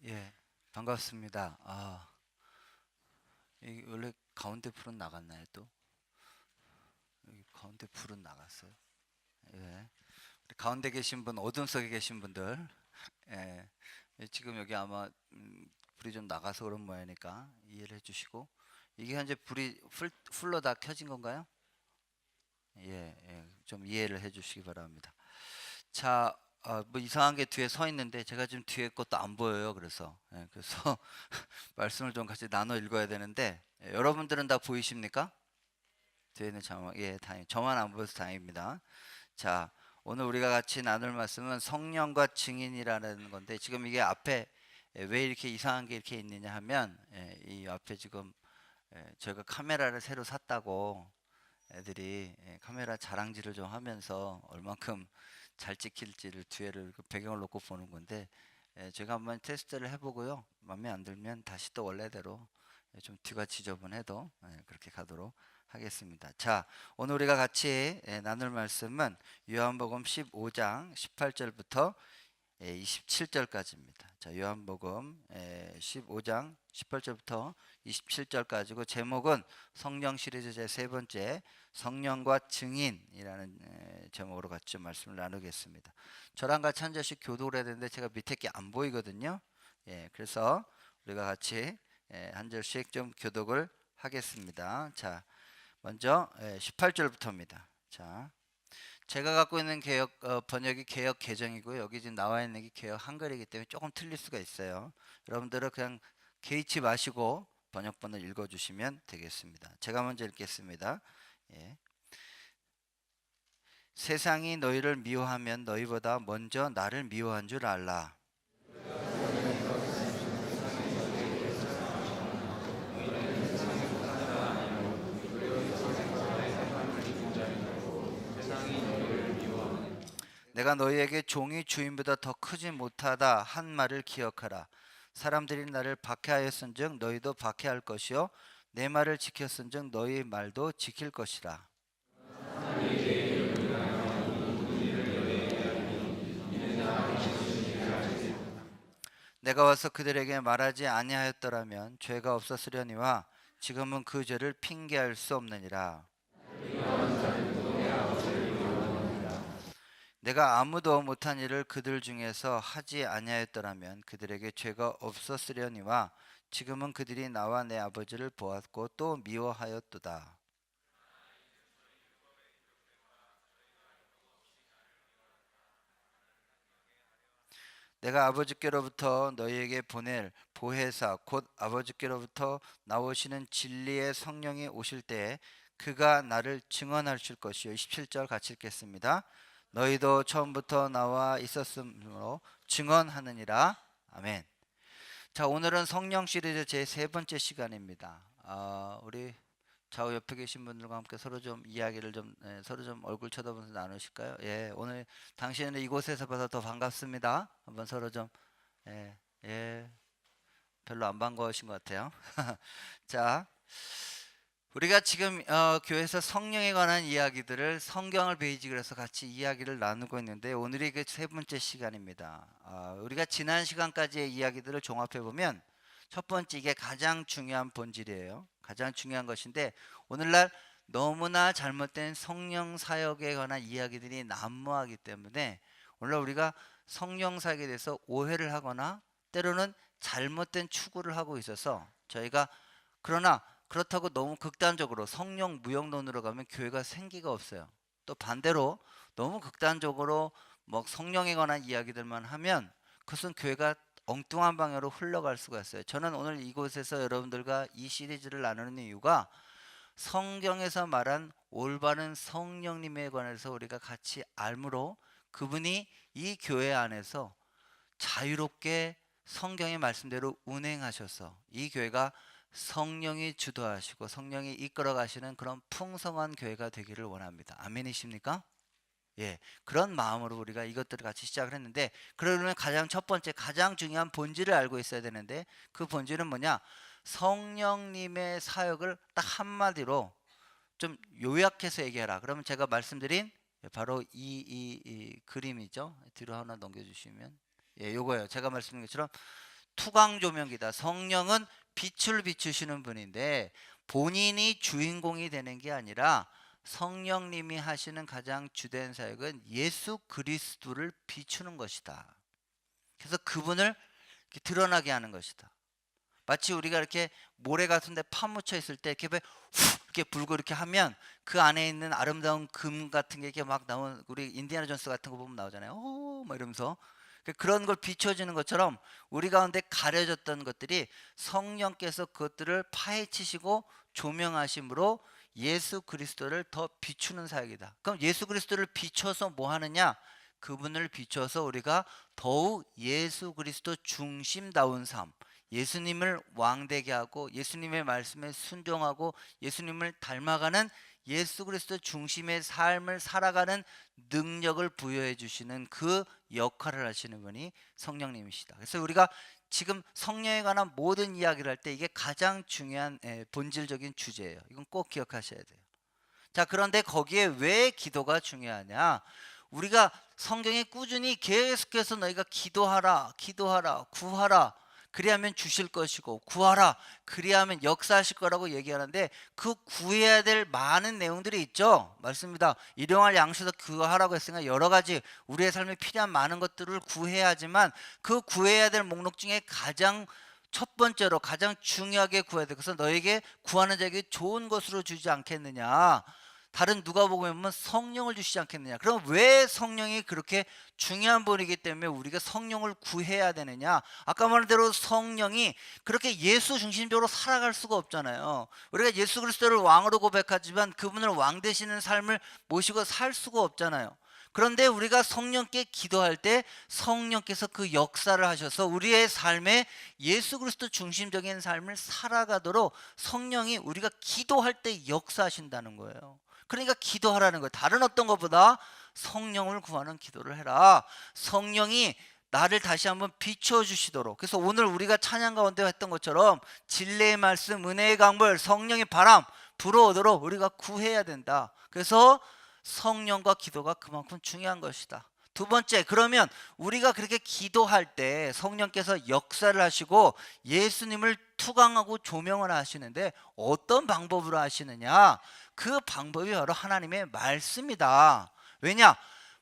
예, 반갑습니다. 이 원래 가운데 풀은 나갔나요 또? 여기 가운데 풀은 나갔어요. 예, 우리 가운데 계신 분, 어둠 속에 계신 분들, 예, 지금 여기 아마 불이 좀 나가서 그런 모양이니까 이해를 해주시고, 이게 현재 불이 풀로 다 켜진 건가요? 좀 이해를 해주시기 바랍니다. 자, 뭐 이상한 게 뒤에 서 있는데 제가 지금 뒤에 것도 안 보여요. 그래서 말씀을 좀 같이 나눠 읽어야 되는데, 여러분들은 다 보이십니까? 뒤에는 다행. 저만 안 보여서 다행입니다. 자, 오늘 우리가 같이 나눌 말씀은 성령과 증인이라는 건데, 지금 이게 앞에 왜 이렇게 이상한 게 이렇게 있느냐 하면, 이 앞에 지금 저희가 카메라를 새로 샀다고 애들이 카메라 자랑질을 좀 하면서 얼만큼 잘 찍힐지를 뒤에를 그 배경을 놓고 보는 건데, 제가 한번 테스트를 해보고요. 마음에 안 들면 다시 또 원래대로 좀 뒤가 지저분해도 그렇게 가도록 하겠습니다. 자, 오늘 우리가 같이 나눌 말씀은 요한복음 15장 18절부터 27절까지입니다. 자, 요한복음 15장 18절부터 27절까지고, 제목은 성령 시리즈 제 세 번째 성령과 증인이라는 제목으로 같이 말씀을 나누겠습니다. 저랑 같이 한 절씩 교독을 해야 되는데 제가 밑에 게 안 보이거든요. 그래서 우리가 같이 한 절씩 좀 교독을 하겠습니다. 자, 먼저 18절부터입니다. 자, 제가 갖고 있는 번역이 개역 개정이고요. 여기 지금 나와 있는 게 개역 한글이기 때문에 조금 틀릴 수가 있어요. 여러분들은 그냥 개의치 마시고 번역본을 읽어주시면 되겠습니다. 제가 먼저 읽겠습니다. 예. 세상이 너희를 미워하면 너희보다 먼저 나를 미워한 줄 알라. 내가 너희에게 종이 주인보다 더 크지 못하다 한 말을 기억하라. 사람들이 나를 박해하였은즉 너희도 박해할 것이요 내 말을 지켰은즉 너희 말도 지킬 것이라. 내가 와서 그들에게 말하지 아니하였더라면 죄가 없었으려니와 지금은 그 죄를 핑계할 수 없느니라. 내가 아무도 못한 일을 그들 중에서 하지 아니하였더라면 그들에게 죄가 없었으려니와 지금은 그들이 나와 내 아버지를 보았고 또 미워하였도다. 내가 아버지께로부터 너희에게 보낼 보혜사 곧 아버지께로부터 나오시는 진리의 성령이 오실 때에 그가 나를 증언하실 것이요. 27절 같이 읽겠습니다. 너희도 처음부터 나와 있었으므로 증언하느니라. 아멘. 자, 오늘은 성령 시리즈 제 세 번째 시간입니다. 우리 좌우 옆에 계신 분들과 함께 서로 좀 이야기를 좀 서로 좀 얼굴 쳐다보면서 나누실까요? 오늘 당신을 이곳에서 봐서 더 반갑습니다. 한번 서로 좀 예, 예, 별로 안 반가우신 것 같아요. 자, 우리가 지금 교회에서 성령에 관한 이야기들을 성경을 베이직으로 해서 같이 이야기를 나누고 있는데, 오늘이 그 세 번째 시간입니다. 우리가 지난 시간까지의 이야기들을 종합해 보면 첫 번째, 이게 가장 중요한 본질이에요. 가장 중요한 것인데, 오늘날 너무나 잘못된 성령 사역에 관한 이야기들이 난무하기 때문에 오늘날 우리가 성령 사역에 대해서 오해를 하거나 때로는 잘못된 추구를 하고 있어서, 저희가 그러나 그렇다고 너무 극단적으로 성령 무형론으로 가면 교회가 생기가 없어요. 또 반대로 너무 극단적으로 뭐 성령에 관한 이야기들만 하면 그것은 교회가 엉뚱한 방향으로 흘러갈 수가 있어요. 저는 오늘 이곳에서 여러분들과 이 시리즈를 나누는 이유가, 성경에서 말한 올바른 성령님에 관해서 우리가 같이 알므로 그분이 이 교회 안에서 자유롭게 성경의 말씀대로 운행하셔서 이 교회가 성령이 주도하시고 성령이 이끌어 가시는 그런 풍성한 교회가 되기를 원합니다. 아멘이십니까? 그런 마음으로 우리가 이것들을 같이 시작을 했는데, 그러려면 가장 첫 번째, 가장 중요한 본질을 알고 있어야 되는데, 그 본질은 뭐냐? 성령님의 사역을 딱 한마디로 좀 요약해서 얘기해라. 그러면 제가 말씀드린 바로 이 그림이죠. 뒤로 하나 넘겨주시면, 요거예요. 제가 말씀드린 것처럼 투광 조명기다. 성령은 빛을 비추시는 분인데 본인이 주인공이 되는 게 아니라 성령님이 하시는 가장 주된 사역은 예수 그리스도를 비추는 것이다. 그래서 그분을 이렇게 드러나게 하는 것이다. 마치 우리가 이렇게 모래 같은 데 파묻혀 있을 때 이렇게 후 이렇게 불고 이렇게 하면 그 안에 있는 아름다운 금 같은 게 이렇게 막 나온, 우리 인디아나 존스 같은 거 보면 나오잖아요. 오, 막 이러면서 그런 걸 비춰주는 것처럼 우리 가운데 가려졌던 것들이 성령께서 그것들을 파헤치시고 조명하심으로 예수 그리스도를 더 비추는 사역이다. 그럼 예수 그리스도를 비춰서 뭐 하느냐? 그분을 비춰서 우리가 더욱 예수 그리스도 중심다운 삶, 예수님을 왕되게 하고 예수님의 말씀에 순종하고 예수님을 닮아가는 예수 그리스도 중심의 삶을 살아가는 능력을 부여해 주시는 그 역할을 하시는 분이 성령님이시다. 그래서 우리가 지금 성령에 관한 모든 이야기를 할 때 이게 가장 중요한 본질적인 주제예요. 이건 꼭 기억하셔야 돼요. 자, 그런데 거기에 왜 기도가 중요하냐? 우리가 성경에 꾸준히 계속해서 너희가 기도하라, 기도하라, 구하라, 그리하면 주실 것이고, 구하라, 그리하면 역사하실 거라고 얘기하는데 그 구해야 될 많은 내용들이 있죠. 맞습니다. 일용할 양식도 구하라고 했으니까 여러 가지 우리의 삶에 필요한 많은 것들을 구해야 하지만 그 구해야 될 목록 중에 가장 첫 번째로 가장 중요하게 구해야 돼. 그래서 너에게 구하는 자에게 좋은 것으로 주지 않겠느냐. 다른 누가복음에 보면 성령을 주시지 않겠느냐. 그럼 왜 성령이 그렇게 중요한 분이기 때문에 우리가 성령을 구해야 되느냐? 아까 말한 대로 성령이 그렇게 예수 중심적으로 살아갈 수가 없잖아요. 우리가 예수 그리스도를 왕으로 고백하지만 그분을 왕 되시는 삶을 모시고 살 수가 없잖아요. 그런데 우리가 성령께 기도할 때 성령께서 그 역사를 하셔서 우리의 삶에 예수 그리스도 중심적인 삶을 살아가도록 성령이 우리가 기도할 때 역사하신다는 거예요. 그러니까 기도하라는 거예요. 다른 어떤 것보다 성령을 구하는 기도를 해라. 성령이 나를 다시 한번 비춰주시도록. 그래서 오늘 우리가 찬양 가운데 했던 것처럼 진리의 말씀, 은혜의 강물, 성령의 바람 불어오도록 우리가 구해야 된다. 그래서 성령과 기도가 그만큼 중요한 것이다. 두 번째, 그러면 우리가 그렇게 기도할 때 성령께서 역사를 하시고 예수님을 투광하고 조명을 하시는데 어떤 방법으로 하시느냐? 그 방법이 바로 하나님의 말씀이다. 왜냐?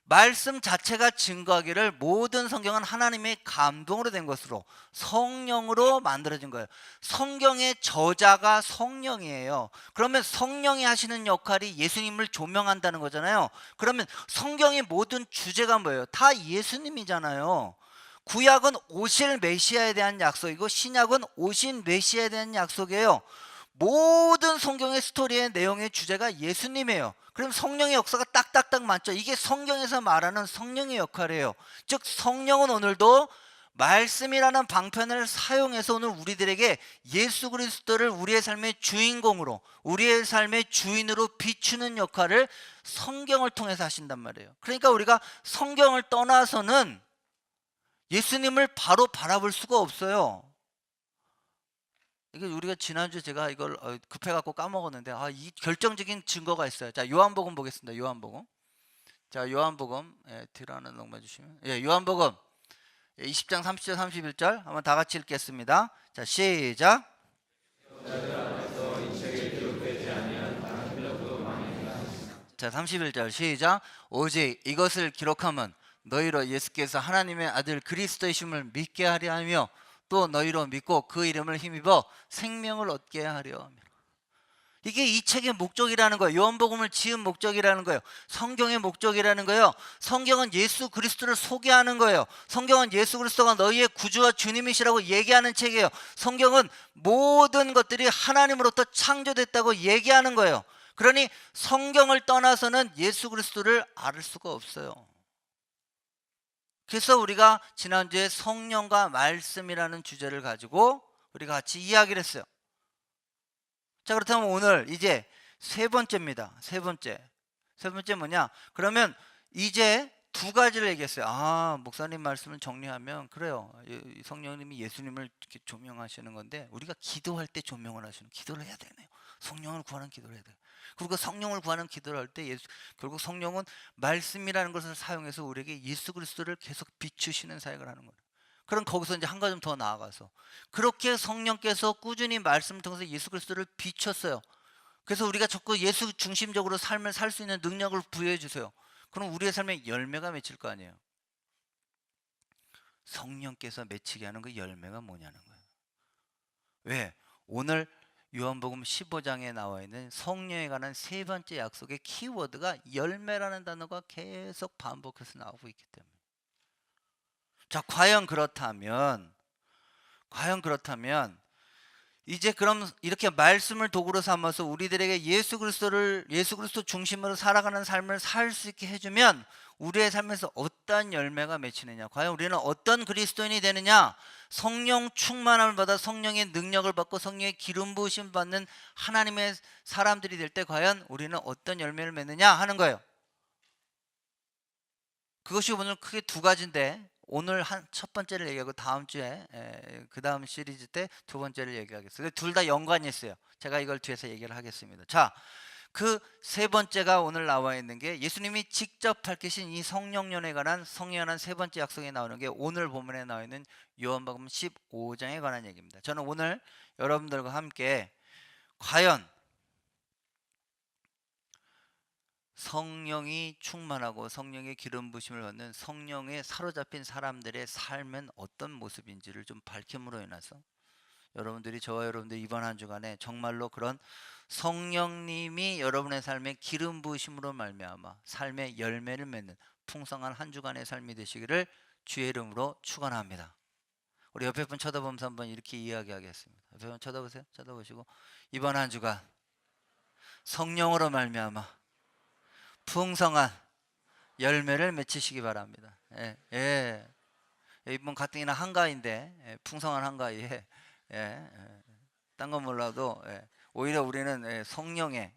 말씀 자체가 증거하기를 모든 성경은 하나님의 감동으로 된 것으로 성령으로 만들어진 거예요. 성경의 저자가 성령이에요. 그러면 성령이 하시는 역할이 예수님을 조명한다는 거잖아요. 그러면 성경의 모든 주제가 뭐예요? 다 예수님이잖아요. 구약은 오실 메시아에 대한 약속이고 신약은 오신 메시아에 대한 약속이에요. 모든 성경의 스토리의 내용의 주제가 예수님이에요. 그럼 성령의 역사가 딱딱딱 맞죠. 이게 성경에서 말하는 성령의 역할이에요. 즉 성령은 오늘도 말씀이라는 방편을 사용해서 오늘 우리들에게 예수 그리스도를 우리의 삶의 주인공으로, 우리의 삶의 주인으로 비추는 역할을 성경을 통해서 하신단 말이에요. 그러니까 우리가 성경을 떠나서는 예수님을 바로 바라볼 수가 없어요. 이게 우리가 지난주에 제가 이걸 급해갖고 까먹었는데 이 결정적인 증거가 있어요. 자, 요한복음 보겠습니다. 요한복음. 자, 요한복음 뒤라는 넘겨 주시면 요한복음 20장 30절 31절 한번 다 같이 읽겠습니다. 자, 시작. 자, 31절 시작. 오직 이것을 기록하면 너희로 예수께서 하나님의 아들 그리스도이심을 믿게 하려 하며 또 너희로 믿고 그 이름을 힘입어 생명을 얻게 하려 하며. 이게 이 책의 목적이라는 거예요. 요한복음을 지은 목적이라는 거예요. 성경의 목적이라는 거예요. 성경은 예수 그리스도를 소개하는 거예요. 성경은 예수 그리스도가 너희의 구주와 주님이시라고 얘기하는 책이에요. 성경은 모든 것들이 하나님으로부터 창조됐다고 얘기하는 거예요. 그러니 성경을 떠나서는 예수 그리스도를 알 수가 없어요. 그래서 우리가 지난주에 성령과 말씀이라는 주제를 가지고 우리가 같이 이야기를 했어요. 자, 그렇다면 오늘 이제 세 번째입니다. 세 번째 뭐냐? 그러면 이제 두 가지를 얘기했어요. 목사님 말씀을 정리하면 그래요. 성령님이 예수님을 이렇게 조명하시는 건데 우리가 기도할 때 조명을 하시는, 기도를 해야 되네요. 성령을 구하는 기도를 해야 돼요. 그리고 성령을 구하는 기도를 할 때 결국 성령은 말씀이라는 것을 사용해서 우리에게 예수 그리스도를 계속 비추시는 사역을 하는 거예요. 그럼 거기서 이제 한 가지 더 나아가서 그렇게 성령께서 꾸준히 말씀을 통해서 예수 그리스도를 비췄어요. 그래서 우리가 자꾸 예수 중심적으로 삶을 살 수 있는 능력을 부여해 주세요. 그럼 우리의 삶에 열매가 맺힐 거 아니에요. 성령께서 맺히게 하는 그 열매가 뭐냐는 거예요. 왜? 오늘 요한복음 15장에 나와 있는 성령에 관한 세 번째 약속의 키워드가 열매라는 단어가 계속 반복해서 나오고 있기 때문에. 자, 과연 그렇다면 이제 그럼 이렇게 말씀을 도구로 삼아서 우리들에게 예수 그리스도 중심으로 살아가는 삶을 살 수 있게 해주면 우리의 삶에서 어떤 열매가 맺히느냐, 과연 우리는 어떤 그리스도인이 되느냐, 성령 충만함을 받아 성령의 능력을 받고 성령의 기름 부으심 받는 하나님의 사람들이 될 때 과연 우리는 어떤 열매를 맺느냐 하는 거예요. 그것이 오늘 크게 두 가지인데, 오늘 첫 번째를 얘기하고 다음 주에 그 다음 시리즈 때 두 번째를 얘기하겠어요. 둘 다 연관이 있어요. 제가 이걸 뒤에서 얘기를 하겠습니다. 자, 그 세 번째가 오늘 나와 있는 게 예수님이 직접 밝히신 이 성령연에 관한 세 번째 약속에 나오는 게 오늘 본문에 나와 있는 요한복음 15장에 관한 얘기입니다. 저는 오늘 여러분들과 함께 과연 성령이 충만하고 성령의 기름 부심을 받는 성령에 사로잡힌 사람들의 삶은 어떤 모습인지를 좀 밝힘으로 인해서 저와 여러분들이 이번 한 주간에 정말로 그런 성령님이 여러분의 삶에 기름 부으심으로 말미암아 삶의 열매를 맺는 풍성한 한 주간의 삶이 되시기를 주의 이름으로 축원합니다. 우리 옆에 분 쳐다보면서 한번 이렇게 이야기하겠습니다. 옆에 분 쳐다보세요. 쳐다보시고 이번 한 주간 성령으로 말미암아 풍성한 열매를 맺히시기 바랍니다. 이번 가뜩이나 한가위인데 풍성한 한가위에 딴 건 몰라도 오히려 우리는 성령의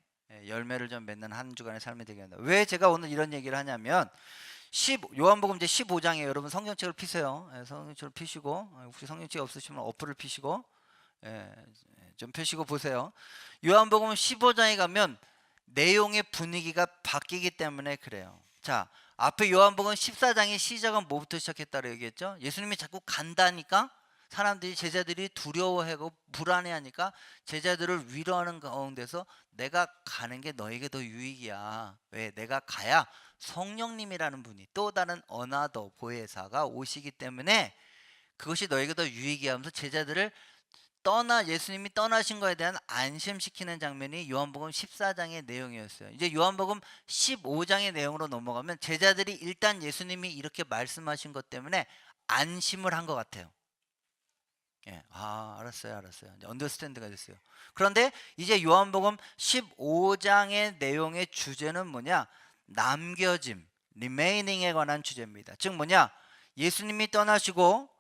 열매를 좀 맺는 한 주간의 삶이 되게 한다. 왜 제가 오늘 이런 얘기를 하냐면 요한복음 이제 15장에 여러분 성경책을 피세요. 성경책을 피시고, 혹시 성경책이 없으시면 어플을 피시고 좀 펴시고 보세요. 요한복음 15장에 가면 내용의 분위기가 바뀌기 때문에 그래요. 자, 앞에 요한복음 14장의 시작은 뭐부터 시작했다고 얘기했죠? 예수님이 자꾸 간다니까 제자들이 두려워하고 불안해하니까 제자들을 위로하는 가운데서 내가 가는 게 너에게 더 유익이야. 왜? 내가 가야 성령님이라는 분이 또 다른 어나더 보혜사가 오시기 때문에 그것이 너에게 더 유익이야 하면서 제자들을 예수님이 떠나신 거에 대한 안심시키는 장면이 요한복음 14장의 내용이었어요. 이제 요한복음 15장의 내용으로 넘어가면 제자들이 일단 예수님이 이렇게 말씀하신 것 때문에 안심을 한 것 같아요. 알았어요. 이제 언더스탠드가 됐어요. 그런데 이제 요한복음 15장의 내용의 주제는 뭐냐? 남겨짐, 리메이닝에 관한 주제입니다. 즉 뭐냐? 예수님이 떠나시고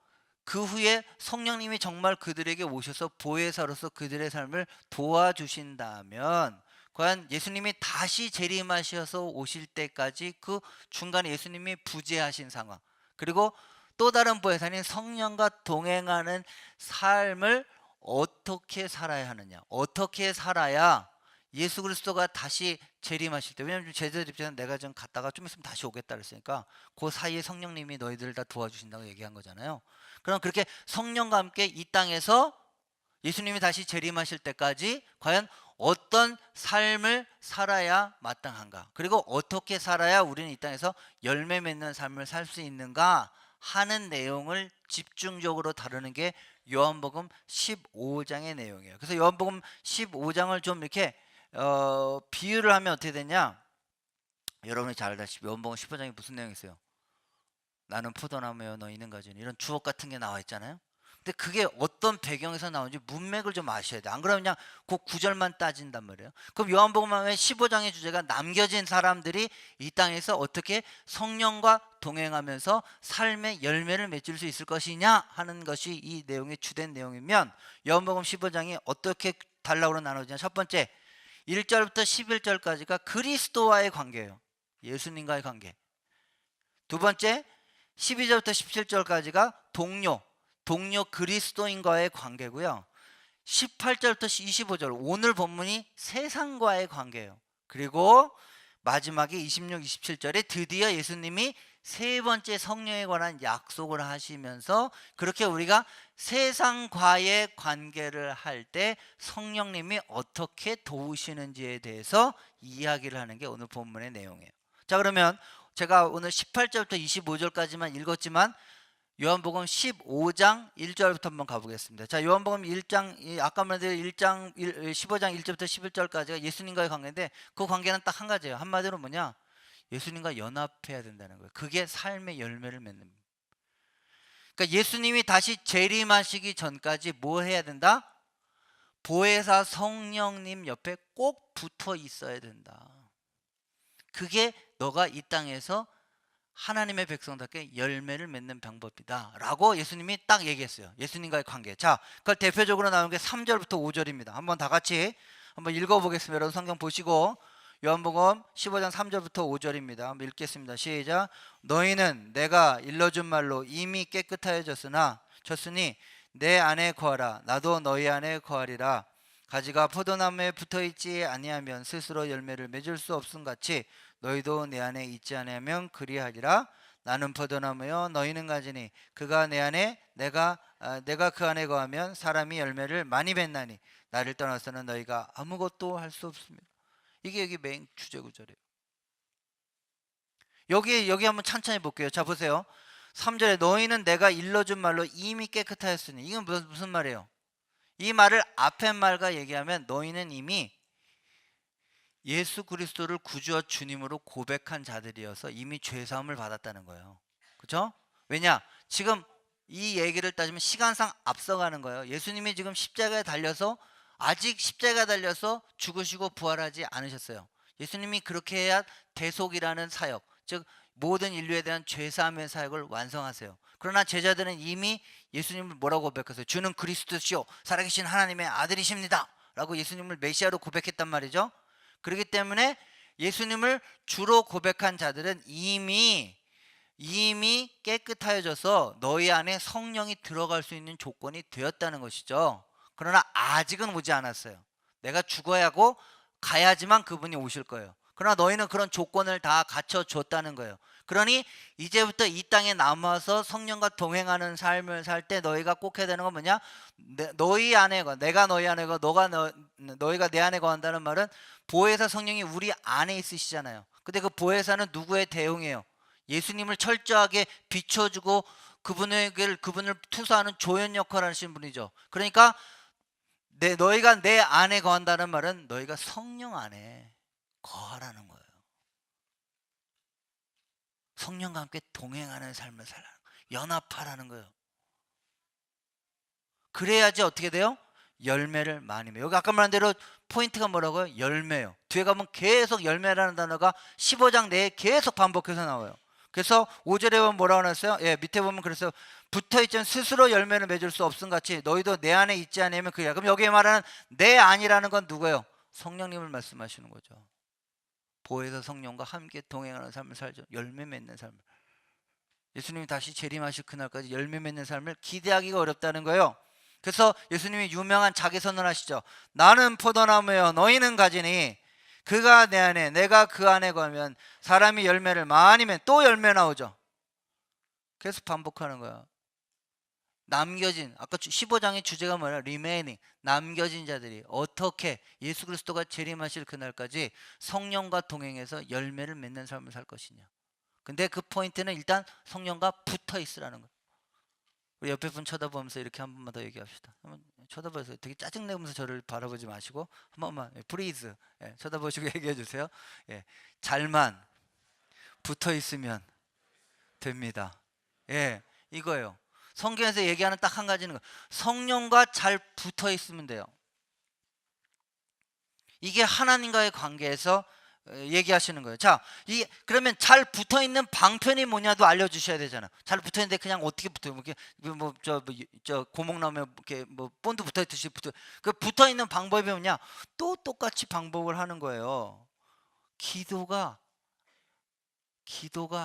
그 후에 성령님이 정말 그들에게 오셔서 보혜사로서 그들의 삶을 도와주신다면 과연 예수님이 다시 재림하셔서 오실 때까지 그 중간에 예수님이 부재하신 상황, 그리고 또 다른 보혜사인 성령과 동행하는 삶을 어떻게 살아야 하느냐, 어떻게 살아야 예수 그리스도가 다시 재림하실 때, 왜냐하면 제자들 입장에서는 내가 좀 갔다가 좀 있으면 다시 오겠다 그랬으니까 그 사이에 성령님이 너희들을 다 도와주신다고 얘기한 거잖아요. 그럼 그렇게 성령과 함께 이 땅에서 예수님이 다시 재림하실 때까지 과연 어떤 삶을 살아야 마땅한가, 그리고 어떻게 살아야 우리는 이 땅에서 열매 맺는 삶을 살 수 있는가 하는 내용을 집중적으로 다루는 게 요한복음 15장의 내용이에요. 그래서 요한복음 15장을 좀 이렇게 비유를 하면 어떻게 되냐, 여러분이 잘 알다시피 요한복음 15장에 무슨 내용이 있어요? 나는 포도나무여 너희는 가지니, 이런 주옥 같은 게 나와 있잖아요. 근데 그게 어떤 배경에서 나오는지 문맥을 좀 아셔야 돼. 안 그러면 그냥 그 구절만 따진단 말이에요. 그럼 요한복음의 15장의 주제가 남겨진 사람들이 이 땅에서 어떻게 성령과 동행하면서 삶의 열매를 맺을 수 있을 것이냐 하는 것이 이 내용의 주된 내용이면, 요한복음 15장이 어떻게 단락으로 나눠지냐, 첫 번째 1절부터 11절까지가 그리스도와의 관계예요. 예수님과의 관계. 두 번째 12절부터 17절까지가 동료 그리스도인과의 관계고요. 18절부터 25절 오늘 본문이 세상과의 관계예요. 그리고 마지막에 26, 27절에 드디어 예수님이 세 번째 성령에 관한 약속을 하시면서 그렇게 우리가 세상과의 관계를 할 때 성령님이 어떻게 도우시는지에 대해서 이야기를 하는 게 오늘 본문의 내용이에요. 자, 그러면 제가 오늘 18절부터 25절까지만 읽었지만 요한복음 15장 1절부터 한번 가보겠습니다. 자, 요한복음 1장, 아까 말한 15장 1절부터 11절까지가 예수님과의 관계인데 그 관계는 딱 한 가지예요. 한마디로 뭐냐? 예수님과 연합해야 된다는 거예요. 그게 삶의 열매를 맺는 거예요. 그러니까 예수님이 다시 재림하시기 전까지 뭐 해야 된다? 보혜사 성령님 옆에 꼭 붙어 있어야 된다. 그게 너가 이 땅에서 하나님의 백성답게 열매를 맺는 방법이다 라고 예수님이 딱 얘기했어요. 예수님과의 관계. 자, 그걸 대표적으로 나오는 게 3절부터 5절입니다 한번 다 같이 한번 읽어보겠습니다. 여러분 성경 보시고 요한복음 15장 3절부터 5절입니다 한번 읽겠습니다. 시작. 너희는 내가 일러준 말로 이미 깨끗하여졌으니 내 안에 거하라. 나도 너희 안에 거하리라. 가지가 포도나무에 붙어있지 아니하면 스스로 열매를 맺을 수 없음같이 너희도 내 안에 있지 아니하면 그리하리라. 나는 포도나무요 너희는 가지니 그가 내 안에 내가 그 안에 거하면 사람이 열매를 많이 맺나니 나를 떠나서는 너희가 아무것도 할 수 없습니다. 이게 여기 메인 주제 구절이에요. 여기 한번 찬찬히 볼게요. 자, 보세요. 3절에 너희는 내가 일러준 말로 이미 깨끗하였으니 이건 무슨 말이에요? 이 말을 앞에 말과 얘기하면 너희는 이미 예수 그리스도를 구주와 주님으로 고백한 자들이어서 이미 죄사함을 받았다는 거예요. 그렇죠? 왜냐? 지금 이 얘기를 따지면 시간상 앞서가는 거예요. 예수님이 지금 십자가에 달려서 아직 십자가에 달려서 죽으시고 부활하지 않으셨어요. 예수님이 그렇게 해야 대속이라는 사역, 즉 모든 인류에 대한 죄사함의 사역을 완성하세요. 그러나 제자들은 이미 예수님을 뭐라고 고백했어요? 주는 그리스도시요 살아계신 하나님의 아들이십니다 라고 예수님을 메시아로 고백했단 말이죠. 그렇기 때문에 예수님을 주로 고백한 자들은 이미 깨끗하여져서 너희 안에 성령이 들어갈 수 있는 조건이 되었다는 것이죠. 그러나 아직은 오지 않았어요. 내가 죽어야 하고 가야지만 그분이 오실 거예요. 그러나 너희는 그런 조건을 다 갖춰줬다는 거예요. 그러니 이제부터 이 땅에 남아서 성령과 동행하는 삶을 살 때 너희가 꼭 해야 되는 건 뭐냐? 너희 안에 거, 내가 너희 안에 거, 너희가 내 안에 거한다는 말은 보혜사 성령이 우리 안에 있으시잖아요. 근데 그 보혜사는 누구의 대용이에요? 예수님을 철저하게 비춰주고 그분을 투사하는 조연 역할을 하시는 분이죠. 그러니까 너희가 내 안에 거한다는 말은 너희가 성령 안에 거하라는 거예요. 성령과 함께 동행하는 삶을 살라는 거예요. 연합하라는 거예요. 그래야지 어떻게 돼요? 열매를 많이 맺어요. 여기 아까 말한 대로 포인트가 뭐라고요? 열매요. 뒤에 가면 계속 열매라는 단어가 15장 내에 계속 반복해서 나와요. 그래서 5절에 보면 뭐라고 했어요? 예, 밑에 보면 그래서 붙어있지는 스스로 열매를 맺을 수 없음같이 너희도 내 안에 있지 않으면 그야. 그럼 여기에 말하는 내 안이라는 건 누구예요? 성령님을 말씀하시는 거죠. 보혜사 성령과 함께 동행하는 삶을 살죠. 열매 맺는 삶을. 예수님이 다시 재림하실 그날까지 열매 맺는 삶을 기대하기가 어렵다는 거예요. 그래서 예수님이 유명한 자기 선언하시죠. 나는 포도나무여 너희는 가지니 그가 내 안에 내가 그 안에 거하면 사람이 열매를 많이 맺. 또 열매 나오죠. 계속 반복하는 거야. 남겨진, 아까 15장의 주제가 뭐냐? remaining, 남겨진 자들이 어떻게 예수 그리스도가 재림하실 그날까지 성령과 동행해서 열매를 맺는 삶을 살 것이냐. 근데 그 포인트는 일단 성령과 붙어 있으라는 거예요. 우리 옆에 분 쳐다보면서 이렇게 한 번만 더 얘기합시다. 한번 쳐다보세요. 되게 짜증내면서 저를 바라보지 마시고 한 번만 please 쳐다보시고 얘기해 주세요. 예, 잘만 붙어 있으면 됩니다. 예, 이거예요. 성경에서 얘기하는 딱 한 가지는 성령과 잘 붙어 있으면 돼요. 이게 하나님과의 관계에서 얘기하시는 거예요. 자, 그러면 잘 붙어 있는 방편이 뭐냐도 알려주셔야 되잖아. 잘 붙어 있는데 그냥 어떻게 붙어요? 저 고목나무에 이렇게 뭐 본드 붙어 있듯이 그 붙어 있는 방법이 뭐냐? 또 똑같이 방법을 하는 거예요. 기도가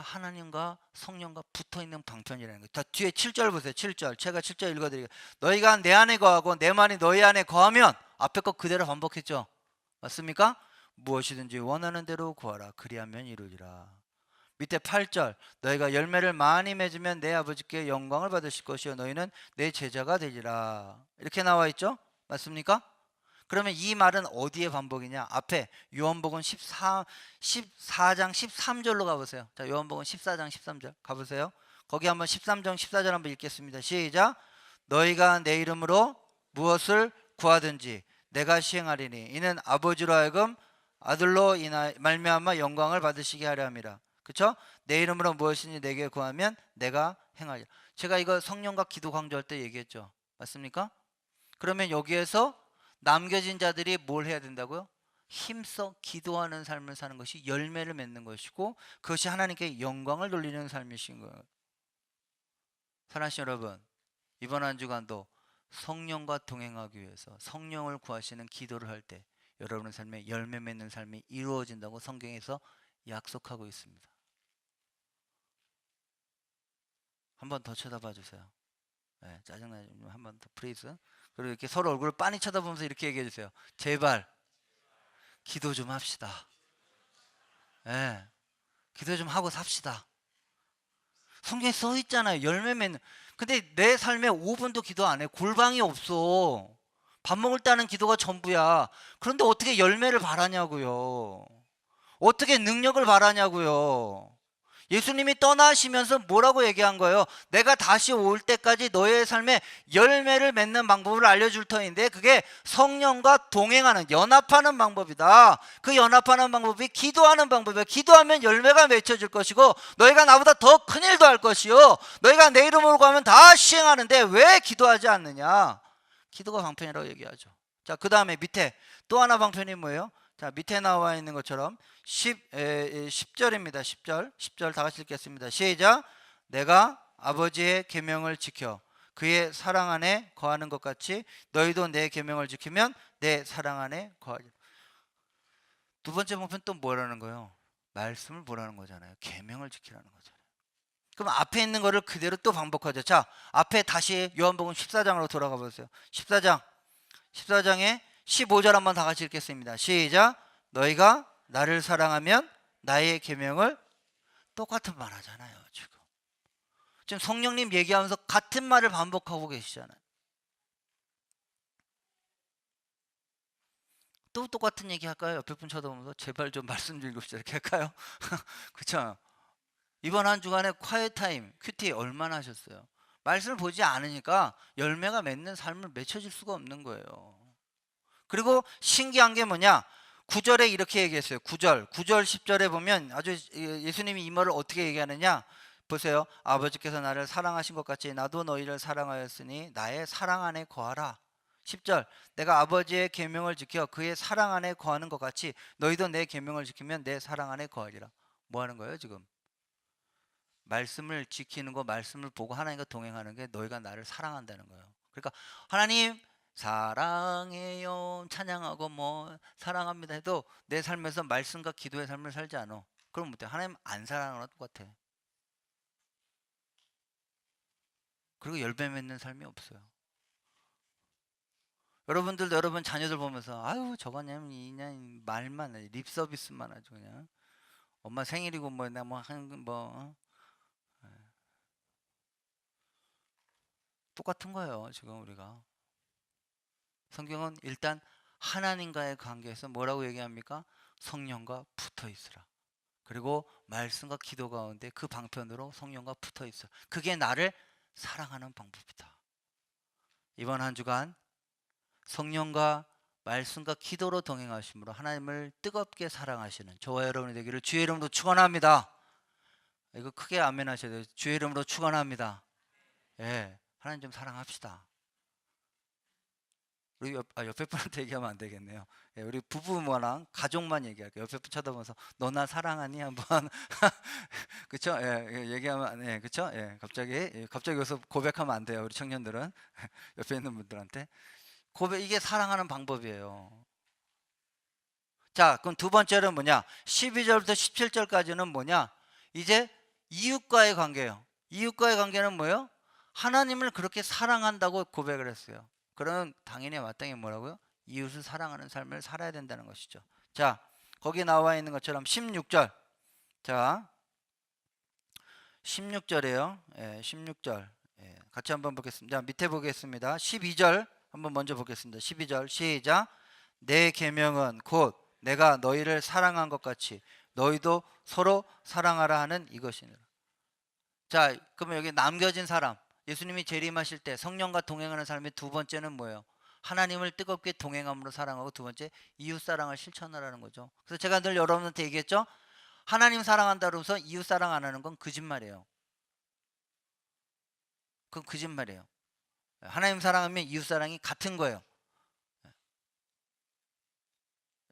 하나님과 성령과 붙어있는 방편이라는 거예요. 다 뒤에 7절 보세요. 7절 제가 7절 읽어드릴게요. 너희가 내 안에 거하고 내 말이 너희 안에 거하면 앞에 거 그대로 반복했죠. 맞습니까? 무엇이든지 원하는 대로 구하라. 그리하면 이루리라. 밑에 8절 너희가 열매를 많이 맺으면 내 아버지께 영광을 받으실 것이요 너희는 내 제자가 되리라. 이렇게 나와 있죠? 맞습니까? 그러면 이 말은 어디에 반복이냐? 앞에 요한복음 14장 13절로 가보세요. 자, 요한복음 14장 13절 가보세요. 거기 한번 13장 14절 한번 읽겠습니다. 시작. 너희가 내 이름으로 무엇을 구하든지 내가 시행하리니 이는 아버지로 하여금 아들로 말미암아 영광을 받으시게 하려 함이라. 그렇죠? 내 이름으로 무엇이든지 내게 구하면 내가 행하리라. 제가 이거 성령과 기도 강조할 때 얘기했죠. 맞습니까? 그러면 여기에서 남겨진 자들이 뭘 해야 된다고요? 힘써 기도하는 삶을 사는 것이 열매를 맺는 것이고 그것이 하나님께 영광을 돌리는 삶이신 거예요. 사랑하시는 여러분, 이번 한 주간도 성령과 동행하기 위해서 성령을 구하시는 기도를 할 때 여러분의 삶에 열매 맺는 삶이 이루어진다고 성경에서 약속하고 있습니다. 한 번 더 쳐다봐 주세요. 네, 짜증나지만 한 번 더 프리즈. 그리고 이렇게 서로 얼굴을 빤히 쳐다보면서 이렇게 얘기해 주세요. 제발 기도 좀 합시다. 네, 기도 좀 하고 삽시다. 성경에 써 있잖아요. 열매 맺는. 근데 내 삶에 5분도 기도 안 해. 골방이 없어. 밥 먹을 때 하는 기도가 전부야. 그런데 어떻게 열매를 바라냐고요. 어떻게 능력을 바라냐고요. 예수님이 떠나시면서 뭐라고 얘기한 거예요? 내가 다시 올 때까지 너의 삶에 열매를 맺는 방법을 알려줄 터인데 그게 성령과 동행하는 연합하는 방법이다. 그 연합하는 방법이 기도하는 방법이야. 기도하면 열매가 맺혀질 것이고 너희가 나보다 더 큰 일도 할 것이요 너희가 내 이름으로 가면 다 시행하는데 왜 기도하지 않느냐? 기도가 방편이라고 얘기하죠. 자, 그 다음에 밑에 또 하나 방편이 뭐예요? 자, 밑에 나와 있는 것처럼 10절입니다. 10절 다 같이 읽겠습니다. 시작. 내가 아버지의 계명을 지켜 그의 사랑 안에 거하는 것 같이 너희도 내 계명을 지키면 내 사랑 안에 거하리라. 두 번째 방편 또 뭐라는 거예요? 말씀을 보라는 거잖아요. 계명을 지키라는 거잖아요. 그럼 앞에 있는 거를 그대로 또 반복하죠. 자, 앞에 다시 요한복음 14장으로 돌아가 보세요. 14장에 15절 한번 다 같이 읽겠습니다. 시작. 너희가 나를 사랑하면 나의 계명을 똑같은 말 하잖아요. 지금 성령님 얘기하면서 같은 말을 반복하고 계시잖아요. 또 똑같은 얘기 할까요? 옆에 분 쳐다보면서 제발 좀 말씀 좀 읽읍시다 이렇게 할까요? 그렇죠? 이번 한 주간에 콰이어 타임 큐티 얼마나 하셨어요? 말씀을 보지 않으니까 열매가 맺는 삶을 맺혀질 수가 없는 거예요. 그리고 신기한 게 뭐냐? 9절에 이렇게 얘기했어요. 9절 10절에 보면 아주 예수님이 이 말을 어떻게 얘기하느냐? 보세요. 아버지께서 나를 사랑하신 것 같이 나도 너희를 사랑하였으니 나의 사랑 안에 거하라. 10절 내가 아버지의 계명을 지켜 그의 사랑 안에 거하는 것 같이 너희도 내 계명을 지키면 내 사랑 안에 거하리라. 뭐 하는 거예요 지금? 말씀을 지키는 거, 말씀을 보고 하나님과 동행하는 게 너희가 나를 사랑한다는 거예요. 그러니까 하나님 사랑해요 찬양하고 뭐 사랑합니다 해도 내 삶에서 말씀과 기도의 삶을 살지 않아. 그럼 못해. 하나님 안 사랑하는 것 똑같아. 그리고 열매 맺는 삶이 없어요. 여러분들도 여러분 자녀들 보면서 아유 저거냐면 그냥 말만 립 서비스만 하죠. 그냥 엄마 생일이고 뭐 내가 뭐 하는 뭐 똑같은 거예요. 지금 우리가 성경은 일단 하나님과의 관계에서 뭐라고 얘기합니까? 성령과 붙어 있으라. 그리고 말씀과 기도 가운데 그 방편으로 성령과 붙어 있어. 그게 나를 사랑하는 방법이다. 이번 한 주간 성령과 말씀과 기도로 동행하심으로 하나님을 뜨겁게 사랑하시는 저와 여러분이 되기를 주의 이름으로 축원합니다. 이거 크게 아멘 하셔야 돼요. 주의 이름으로 축원합니다. 예, 하나님 좀 사랑합시다. 우리 옆에 분한테 얘기하면 안 되겠네요. 예, 우리 부부랑 가족만 얘기할게요. 옆에 분 쳐다보면서 너 나 사랑하니 한번 그쵸? 예, 얘기하면 예, 그쵸? 예, 갑자기 여기서 고백하면 안 돼요. 우리 청년들은 옆에 있는 분들한테 고백 이게 사랑하는 방법이에요. 자, 그럼 두 번째는 뭐냐? 12절부터 17절까지는 뭐냐? 이제 이웃과의 관계예요. 이웃과의 관계는 뭐예요? 하나님을 그렇게 사랑한다고 고백을 했어요. 그러면 당연히 마땅히 뭐라고요? 이웃을 사랑하는 삶을 살아야 된다는 것이죠. 자, 거기 나와 있는 것처럼 16절. 자, 16절이에요. 예, 16절. 예, 같이 한번 보겠습니다. 밑에 보겠습니다. 12절 한번 먼저 보겠습니다. 12절 시작. 내 계명은 곧 내가 너희를 사랑한 것 같이 너희도 서로 사랑하라 하는 이것이니라. 자, 그러면 여기 남겨진 사람, 예수님이 재림하실 때 성령과 동행하는 삶의 두 번째는 뭐예요? 하나님을 뜨겁게 동행함으로 사랑하고, 두 번째 이웃 사랑을 실천하라는 거죠. 그래서 제가 늘 여러분한테 얘기했죠. 하나님 사랑한다 그러면서 이웃 사랑 안 하는 건 거짓말이에요. 그건 거짓말이에요. 하나님 사랑하면 이웃 사랑이 같은 거예요.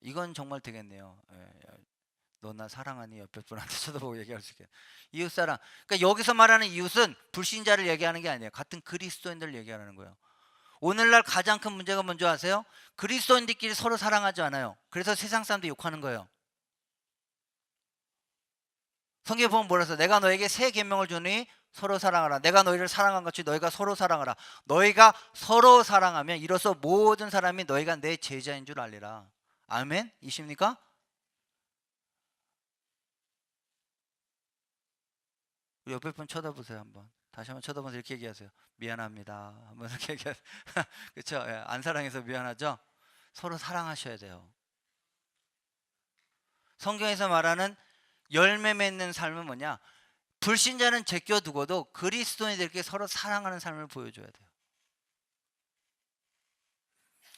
이건 정말 되겠네요. 너 나 사랑하니? 옆에 분한테 쳐다보고 얘기할 수 있게. 이웃 사랑. 그러니까 여기서 말하는 이웃은 불신자를 얘기하는 게 아니에요. 같은 그리스도인들을 얘기하는 거예요. 오늘날 가장 큰 문제가 뭔지 아세요? 그리스도인들끼리 서로 사랑하지 않아요. 그래서 세상 사람들이 욕하는 거예요. 성경에 보면 뭐라 해서 내가 너에게 새 계명을 주니 서로 사랑하라. 내가 너희를 사랑한 것 같이 너희가 서로 사랑하라. 너희가 서로 사랑하면 이로써 모든 사람이 너희가 내 제자인 줄 알리라. 아멘? 이십니까? 옆에 분 쳐다보세요. 한번 다시 한번 쳐다보면서 이렇게 얘기하세요. 미안합니다. 한번 이렇게 얘기하세요. 그렇죠? 예, 안 사랑해서 미안하죠? 서로 사랑하셔야 돼요. 성경에서 말하는 열매 맺는 삶은 뭐냐? 불신자는 제껴두고도 그리스도인들께 서로 사랑하는 삶을 보여줘야 돼요.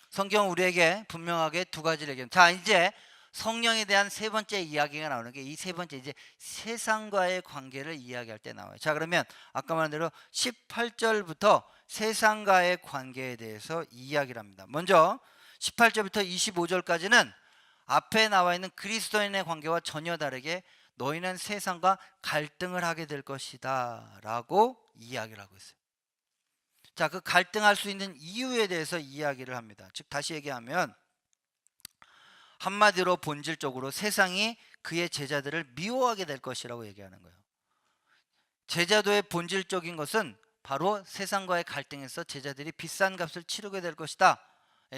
성경은 우리에게 분명하게 두 가지를 얘기합니다. 자, 이제 성령에 대한 세 번째 이야기가 나오는 게, 이 세 번째 이제 세상과의 관계를 이야기할 때 나와요. 자, 그러면 아까 말한 대로 18절부터 세상과의 관계에 대해서 이야기를 합니다. 먼저 18절부터 25절까지는 앞에 나와 있는 그리스도인의 관계와 전혀 다르게 너희는 세상과 갈등을 하게 될 것이다 라고 이야기를 하고 있어요. 자, 그 갈등할 수 있는 이유에 대해서 이야기를 합니다. 즉 다시 얘기하면 한마디로 본질적으로 세상이 그의 제자들을 미워하게 될 것이라고 얘기하는 거예요. 제자도의 본질적인 것은 바로 세상과의 갈등에서 제자들이 비싼 값을 치르게 될 것이다.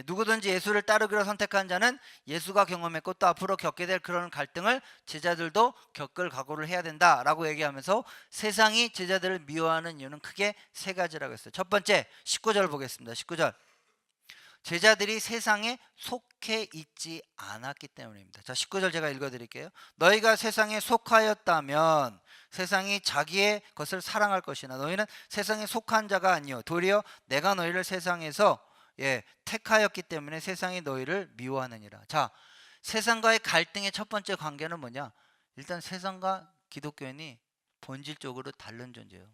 누구든지 예수를 따르기로 선택한 자는 예수가 경험했고 또 앞으로 겪게 될 그런 갈등을 제자들도 겪을 각오를 해야 된다라고 얘기하면서 세상이 제자들을 미워하는 이유는 크게 세 가지라고 했어요. 첫 번째, 19절 보겠습니다. 19절. 제자들이 세상에 속해 있지 않았기 때문입니다. 자, 19절 제가 읽어드릴게요. 너희가 세상에 속하였다면 세상이 자기의 것을 사랑할 것이나 너희는 세상에 속한 자가 아니요 도리어 내가 너희를 세상에서 택하였기 때문에 세상이 너희를 미워하느니라. 자, 세상과의 갈등의 첫 번째 관계는 뭐냐? 일단 세상과 기독교인이 본질적으로 다른 존재예요.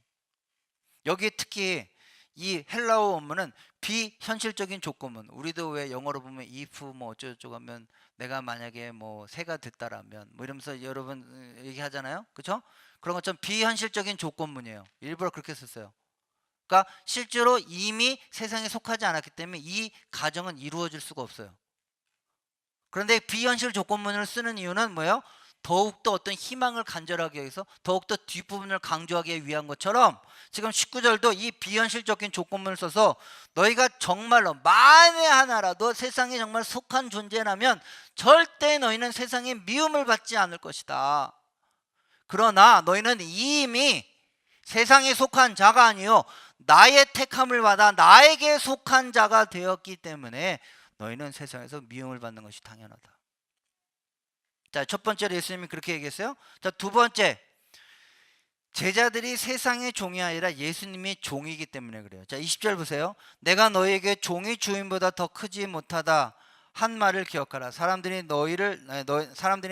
여기 특히 이 헬라어 원문은 비현실적인 조건문. 우리도 왜 영어로 보면 if 뭐 어쩌고저쩌고 하면 내가 만약에 뭐 새가 됐다라면 뭐 이러면서 여러분 얘기하잖아요. 그렇죠? 그런 것처럼 비현실적인 조건문이에요. 일부러 그렇게 썼어요. 그러니까 실제로 이미 세상에 속하지 않았기 때문에 이 가정은 이루어질 수가 없어요. 그런데 비현실 조건문을 쓰는 이유는 뭐예요? 더욱더 어떤 희망을 간절하게 위해서 더욱더 뒷부분을 강조하기 위한 것처럼 지금 19절도 이 비현실적인 조건문을 써서 너희가 정말로 만에 하나라도 세상에 정말 속한 존재라면 절대 너희는 세상에 미움을 받지 않을 것이다. 그러나 너희는 이미 세상에 속한 자가 아니요 나의 택함을 받아 나에게 속한 자가 되었기 때문에 너희는 세상에서 미움을 받는 것이 당연하다. 자, 첫 번째로 예수님이 그렇게 얘기했어요. 자, 두 번째, 제자들이 세상의 종이 아니라 예수님이 종이기 때문에 그래요. 자, 20절 보세요. 내가 너희에게 종이 주인보다 더 크지 못하다 한 말을 기억하라. 사람들이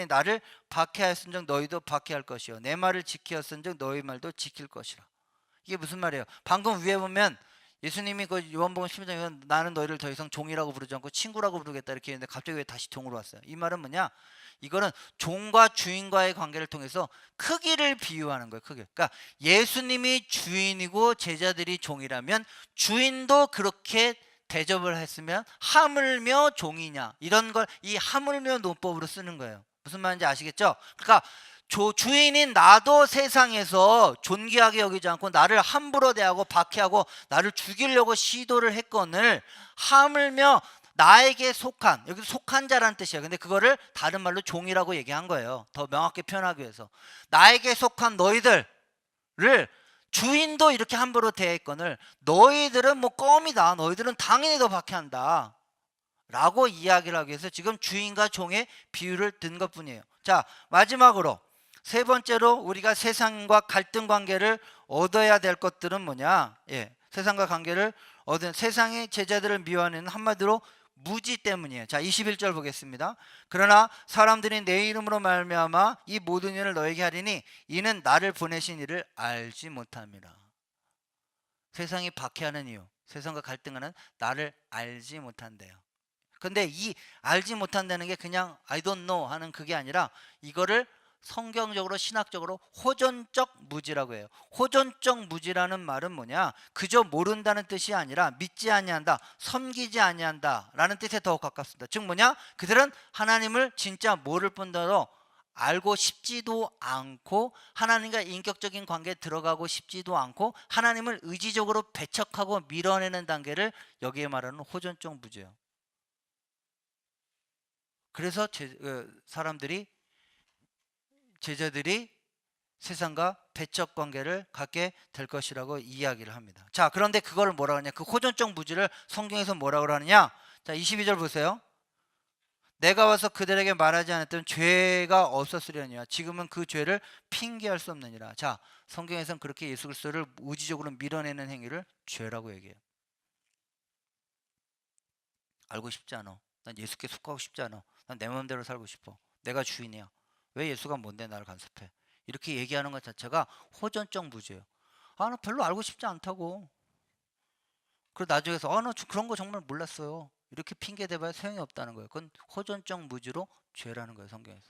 나를 박해하였은즉 너희도 박해할 것이요 내 말을 지키었은즉 너희 말도 지킬 것이라. 이게 무슨 말이에요? 방금 위에 보면 예수님이 그 요한복음 12장에 나는 너희를 더 이상 종이라고 부르지 않고 친구라고 부르겠다 이렇게 했는데 갑자기 왜 다시 종으로 왔어요? 이 말은 뭐냐? 이거는 종과 주인과의 관계를 통해서 크기를 비유하는 거예요. 크기. 그러니까 예수님이 주인이고 제자들이 종이라면 주인도 그렇게 대접을 했으면 하물며 종이냐 이런 걸 이 하물며 논법으로 쓰는 거예요. 무슨 말인지 아시겠죠? 그러니까 주인인 나도 세상에서 존귀하게 여기지 않고 나를 함부로 대하고 박해하고 나를 죽이려고 시도를 했거늘 하물며 나에게 속한, 여기서 속한 자라는 뜻이에요. 근데 그거를 다른 말로 종이라고 얘기한 거예요. 더 명확히 표현하기 위해서. 나에게 속한 너희들을, 주인도 이렇게 함부로 대했거늘 너희들은 뭐 껌이다, 너희들은 당연히 더 박해한다 라고 이야기를 하기 위해서 지금 주인과 종의 비유를 든 것뿐이에요. 자, 마지막으로 세 번째로 우리가 세상과 갈등 관계를 얻어야 될 것들은 뭐냐? 세상과 관계를 얻은, 세상의 제자들을 미워하는, 한마디로 무지 때문이에요. 자, 21절 보겠습니다. 그러나 사람들이 내 이름으로 말미암아 이 모든 일을 너에게 하리니 이는 나를 보내신 이를 알지 못함이라. 세상이 박해하는 이유, 세상과 갈등하는 나를 알지 못한대요. 근데 이 알지 못한다는 게 그냥 I don't know 하는 그게 아니라 이거를 성경적으로, 신학적으로 호전적 무지라고 해요. 호전적 무지라는 말은 뭐냐? 그저 모른다는 뜻이 아니라 믿지 아니한다, 섬기지 아니한다 라는 뜻에 더 가깝습니다. 즉 뭐냐? 그들은 하나님을 진짜 모를 뿐더러 알고 싶지도 않고, 하나님과 인격적인 관계에 들어가고 싶지도 않고, 하나님을 의지적으로 배척하고 밀어내는 단계를 여기에 말하는 호전적 무지예요. 그래서 제자들이 세상과 배척 관계를 갖게 될 것이라고 이야기를 합니다. 자, 그런데 그걸 뭐라 하냐? 그 호전적 무지를 성경에서 뭐라고 하느냐? 자, 22절 보세요. 내가 와서 그들에게 말하지 않았던 죄가 없었으려니와 지금은 그 죄를 핑계할 수 없느니라. 자, 성경에서는 그렇게 예수 그리스도를 의지적으로 밀어내는 행위를 죄라고 얘기해요. 알고 싶지 않아. 난 예수께 속하고 싶지 않아. 난 내 마음대로 살고 싶어. 내가 주인이야. 왜 예수가 뭔데 나를 간섭해? 이렇게 얘기하는 것 자체가 호전적 무지예요. 아, 나 별로 알고 싶지 않다고. 그리고 나중에서 나 그런 거 정말 몰랐어요. 이렇게 핑계 대봐야 소용이 없다는 거예요. 그건 호전적 무지로 죄라는 거예요, 성경에서.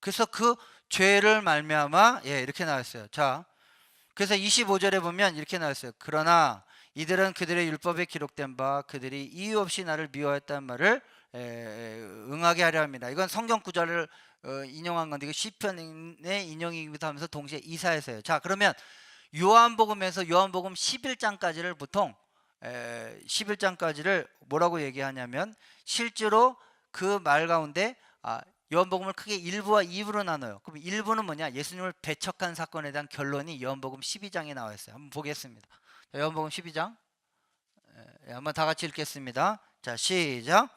그래서 그 죄를 말미암아 이렇게 나왔어요. 자, 그래서 25절에 보면 이렇게 나왔어요. 그러나 이들은 그들의 율법에 기록된 바 그들이 이유 없이 나를 미워했다는 말을 응하게 하려 합니다. 이건 성경 구절을 인용한 건데, 이거 시편의 인용이기도 하면서 동시에 이사야서예요. 자, 그러면 요한복음에서 요한복음 11장까지를 보통 11장까지를 뭐라고 얘기하냐면, 실제로 그 말 가운데 요한복음을 크게 1부와 2부로 나눠요. 그럼 1부는 뭐냐? 예수님을 배척한 사건에 대한 결론이 요한복음 12장에 나와 있어요. 한번 보겠습니다. 자, 요한복음 12장 한번 다 같이 읽겠습니다. 자, 시작.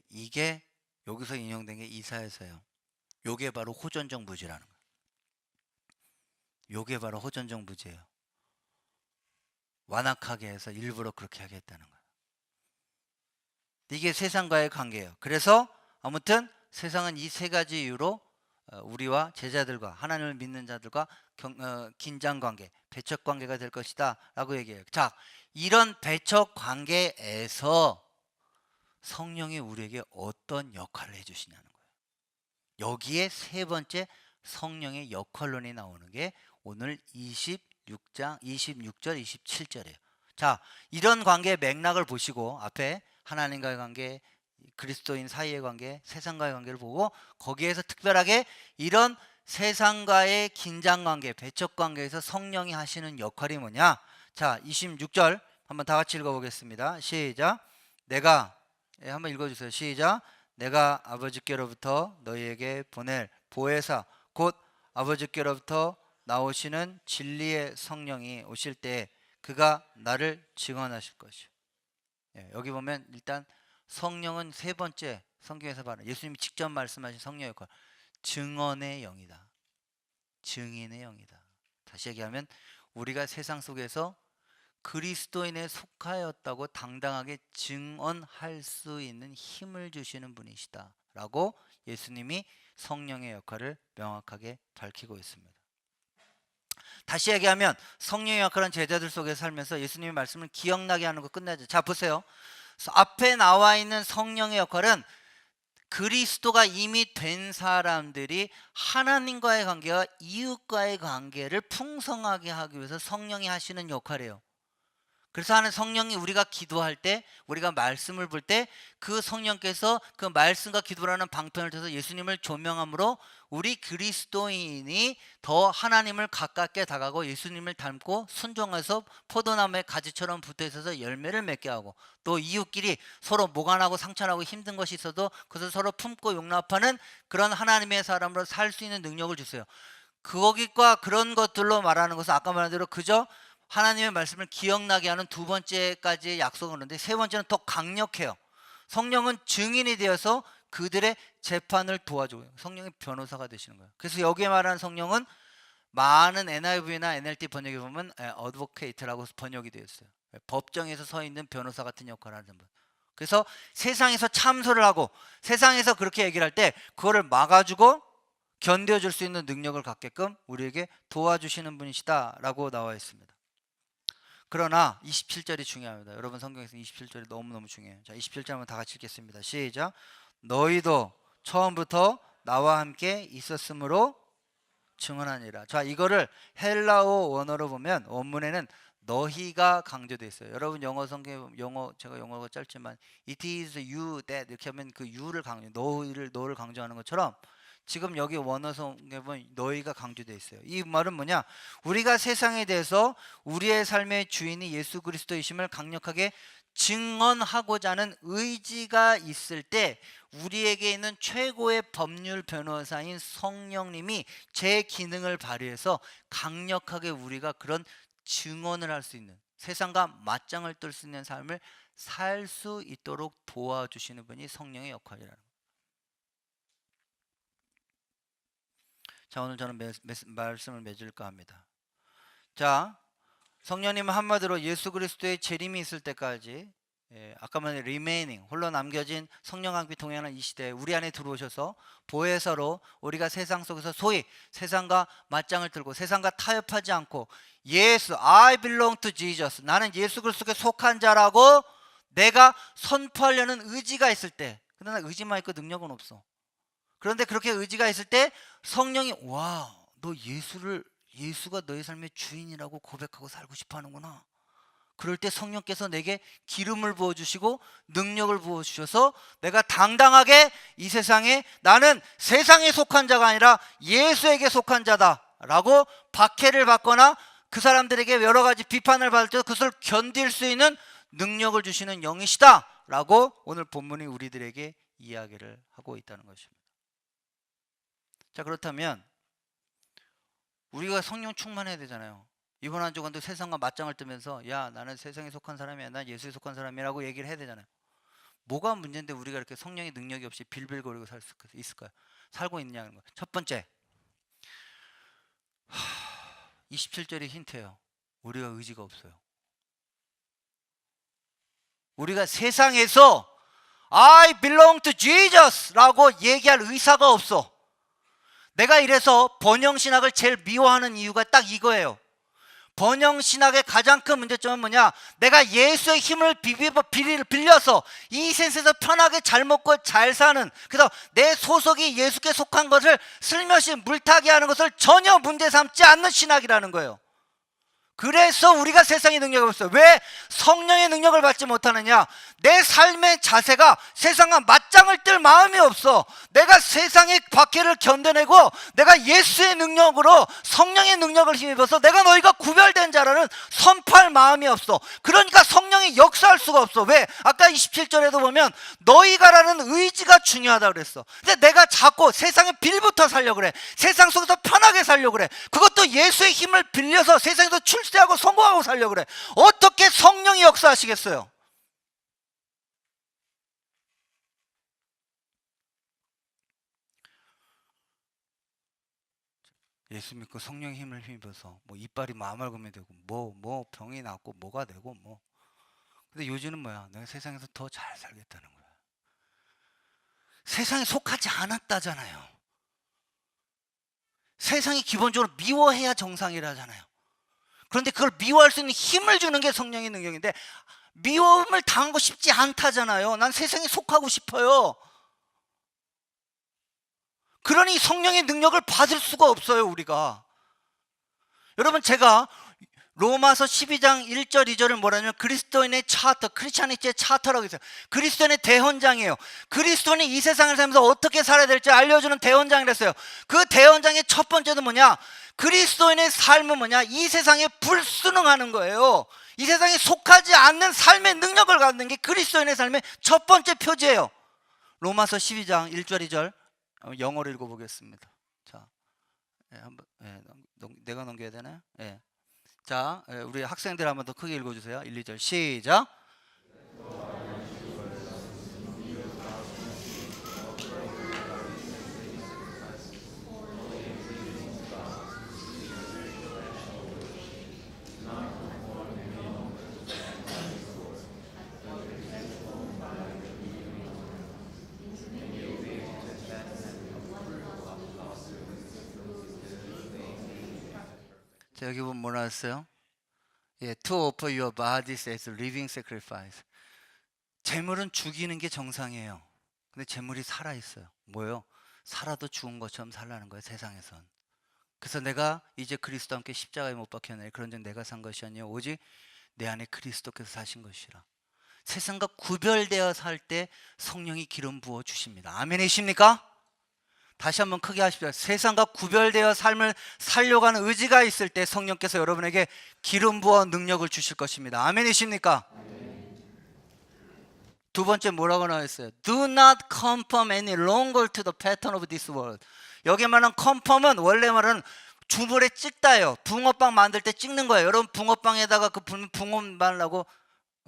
이게 여기서 인용된 게 이사야서예요. 요게 바로 호전적 무지라는 거예요. 요게 바로 호전적 무지예요. 완악하게 해서 일부러 그렇게 하겠다는 거예요. 이게 세상과의 관계예요. 그래서 아무튼 세상은 이 세 가지 이유로 우리와 제자들과 하나님을 믿는 자들과 긴장관계, 배척관계가 될 것이다 라고 얘기해요. 자, 이런 배척관계에서 성령이 우리에게 어떤 역할을 해주시냐는 거예요. 여기에 세 번째 성령의 역할론이 나오는 게 오늘 26장 26절 27절이에요. 자, 이런 관계의 맥락을 보시고 앞에 하나님과의 관계, 그리스도인 사이의 관계, 세상과의 관계를 보고 거기에서 특별하게 이런 세상과의 긴장관계, 배척관계에서 성령이 하시는 역할이 뭐냐? 자, 26절 한번 다 같이 읽어보겠습니다. 시작. 한번 읽어주세요. 시작. 내가 아버지께로부터 너희에게 보낼 보혜사 곧 아버지께로부터 나오시는 진리의 성령이 오실 때 그가 나를 증언하실 것이요. 여기 보면 일단 성령은 세 번째 성경에서 말하는, 예수님이 직접 말씀하신 성령의 역할, 증언의 영이다. 증인의 영이다. 다시 얘기하면 우리가 세상 속에서 그리스도인에 속하였다고 당당하게 증언할 수 있는 힘을 주시는 분이시다 라고 예수님이 성령의 역할을 명확하게 밝히고 있습니다. 다시 얘기하면 성령의 역할은 제자들 속에 살면서 예수님의 말씀을 기억나게 하는 거 끝내죠. 자, 보세요. 앞에 나와 있는 성령의 역할은 그리스도가 이미 된 사람들이 하나님과의 관계와 이웃과의 관계를 풍성하게 하기 위해서 성령이 하시는 역할이에요. 그래서 하는 성령이 우리가 기도할 때, 우리가 말씀을 볼 때 그 성령께서 그 말씀과 기도라는 방편을 통해서 예수님을 조명함으로 우리 그리스도인이 더 하나님을 가깝게 다가고 예수님을 닮고 순종해서 포도나무의 가지처럼 붙어 있어서 열매를 맺게 하고, 또 이웃끼리 서로 모간하고 상처나고 힘든 것이 있어도 그것을 서로 품고 용납하는 그런 하나님의 사람으로 살 수 있는 능력을 주세요. 거기과 그런 것들로 말하는 것은 아까 말한 대로 그저 하나님의 말씀을 기억나게 하는 두 번째까지의 약속은 그런데, 세 번째는 더 강력해요. 성령은 증인이 되어서 그들의 재판을 도와줘요. 성령의 변호사가 되시는 거예요. 그래서 여기에 말하는 성령은 많은 NIV나 NLT 번역에 보면 어드보케이트라고 번역이 되어 있어요. 법정에서 서 있는 변호사 같은 역할을 하는 분. 그래서 세상에서 참소를 하고 세상에서 그렇게 얘기를 할 때 그거를 막아주고 견뎌줄 수 있는 능력을 갖게끔 우리에게 도와주시는 분이시다라고 나와 있습니다. 그러나 27절이 중요합니다. 여러분 성경에서 27절이 너무너무 중요해요. 자, 27절 한번 다 같이 읽겠습니다. 시작. 너희도 처음부터 나와 함께 있었으므로 증언하니라. 자, 이거를 헬라어 원어로 보면 원문에는 너희가 강조되어 있어요. 여러분 영어 성경, 제가 영어가 짧지만 it is you that 이렇게 하면 그 you를 강조, 너를 강조하는 것처럼 지금 여기 원어성에 보면 너희가 강조되어 있어요. 이 말은 뭐냐? 우리가 세상에 대해서 우리의 삶의 주인이 예수 그리스도이심을 강력하게 증언하고자 하는 의지가 있을 때 우리에게 있는 최고의 법률 변호사인 성령님이 제 기능을 발휘해서 강력하게 우리가 그런 증언을 할 수 있는, 세상과 맞짱을 뜰 수 있는 삶을 살 수 있도록 도와주시는 분이 성령의 역할이라는 거예요. 자, 오늘 저는 말씀을 맺을까 합니다. 자, 성령님은 한마디로 예수 그리스도의 재림이 있을 때까지, 아까 말한 remaining, 홀로 남겨진 성령과 함께 동행하는 이 시대에 우리 안에 들어오셔서 보혜사로 우리가 세상 속에서 소위 세상과 맞짱을 들고 세상과 타협하지 않고 예수, I belong to Jesus, 나는 예수 그리스도께 속한 자라고 내가 선포하려는 의지가 있을 때, 그러나 의지만 있고 능력은 없어. 그런데 그렇게 의지가 있을 때 성령이 와, 너 예수가 너의 삶의 주인이라고 고백하고 살고 싶어 하는구나. 그럴 때 성령께서 내게 기름을 부어주시고 능력을 부어주셔서 내가 당당하게 이 세상에 나는 세상에 속한 자가 아니라 예수에게 속한 자다 라고 박해를 받거나 그 사람들에게 여러 가지 비판을 받을 때 그것을 견딜 수 있는 능력을 주시는 영이시다 라고 오늘 본문이 우리들에게 이야기를 하고 있다는 것입니다. 자, 그렇다면 우리가 성령 충만해야 되잖아요. 이번 한 주간도 세상과 맞짱을 뜨면서 야, 나는 세상에 속한 사람이야, 난 예수에 속한 사람이라고 얘기를 해야 되잖아요. 뭐가 문제인데 우리가 이렇게 성령의 능력이 없이 빌빌거리고 살 수 있을까요? 살고 있냐는 거예요. 첫 번째, 27절이 힌트예요. 우리가 의지가 없어요. 우리가 세상에서 I belong to Jesus 라고 얘기할 의사가 없어. 내가 이래서 번영신학을 제일 미워하는 이유가 딱 이거예요. 번영신학의 가장 큰 문제점은 뭐냐? 내가 예수의 힘을 빌려서 이 세상에서 편하게 잘 먹고 잘 사는, 그래서 내 소속이 예수께 속한 것을 슬며시 물타기 하는 것을 전혀 문제 삼지 않는 신학이라는 거예요. 그래서 우리가 세상의 능력을 없어요. 왜 성령의 능력을 받지 못하느냐? 내 삶의 자세가 세상과 맞짱을 뜰 마음이 없어. 내가 세상의 박해를 견뎌내고 내가 예수의 능력으로 성령의 능력을 힘입어서 내가 너희가 구별된 자라는 선포할 마음이 없어. 그러니까 성령이 역사할 수가 없어. 왜? 아까 27절에도 보면 너희가라는 의지가 중요하다고 그랬어. 근데 내가 자꾸 세상에 빌부터 살려고 그래. 세상 속에서 편하게 살려고 그래. 그것도 예수의 힘을 빌려서 세상에서 출세하고 성공하고 살려고 그래. 어떻게 성령이 역사하시겠어요? 예수 믿고 성령의 힘을 힘입어서 뭐 이빨이 마말금이 되고 뭐 병이 낫고 뭐가 되고 뭐. 근데 요즘은 뭐야? 내가 세상에서 더 잘 살겠다는 거야. 세상에 속하지 않았다잖아요. 세상이 기본적으로 미워해야 정상이라잖아요. 그런데 그걸 미워할 수 있는 힘을 주는 게 성령의 능력인데 미움을 당하고 싶지 않다잖아요. 난 세상에 속하고 싶어요. 그러니 성령의 능력을 받을 수가 없어요, 우리가. 여러분, 제가 로마서 12장 1절 2절을 뭐라냐면 그리스도인의 차터, 크리스찬이티의 차터라고 했어요. 그리스도인의 대헌장이에요. 그리스도인이 이 세상을 살면서 어떻게 살아야 될지 알려주는 대헌장이랬어요. 그 대헌장의 첫 번째는 뭐냐? 그리스도인의 삶은 뭐냐? 이 세상에 불순응하는 거예요. 이 세상에 속하지 않는 삶의 능력을 갖는 게 그리스도인의 삶의 첫 번째 표지예요. 로마서 12장 1절 2절 영어로 읽어보겠습니다. 자, 한번 내가 넘겨야 되나요? 자, 우리 학생들 한번 더 크게 읽어주세요. 1, 2절 시작. 자, 여기 보면 뭐라 했어요? To offer your bodies as living sacrifice. 재물은 죽이는 게 정상이에요. 근데 재물이 살아있어요. 뭐예요? 살아도 죽은 것처럼 살라는 거예요, 세상에선. 그래서 내가 이제 그리스도와 함께 십자가에 못 박혔네. 그런즉 내가 산 것이 아니요 오직 내 안에 그리스도께서 사신 것이라. 세상과 구별되어 살 때 성령이 기름 부어 주십니다. 아멘이십니까? 다시 한번 크게 하십시오. 세상과 구별되어 삶을 살려고 하는 의지가 있을 때 성령께서 여러분에게 기름 부어 능력을 주실 것입니다. 아멘이십니까? 두 번째 뭐라고 나와있어요? Do not conform any longer to the pattern of this world. 여기 말하는 conform은 원래 말은 주물에 찍다예요. 붕어빵 만들 때 찍는 거예요. 여러분 붕어빵에다가 그 붕어 말라고,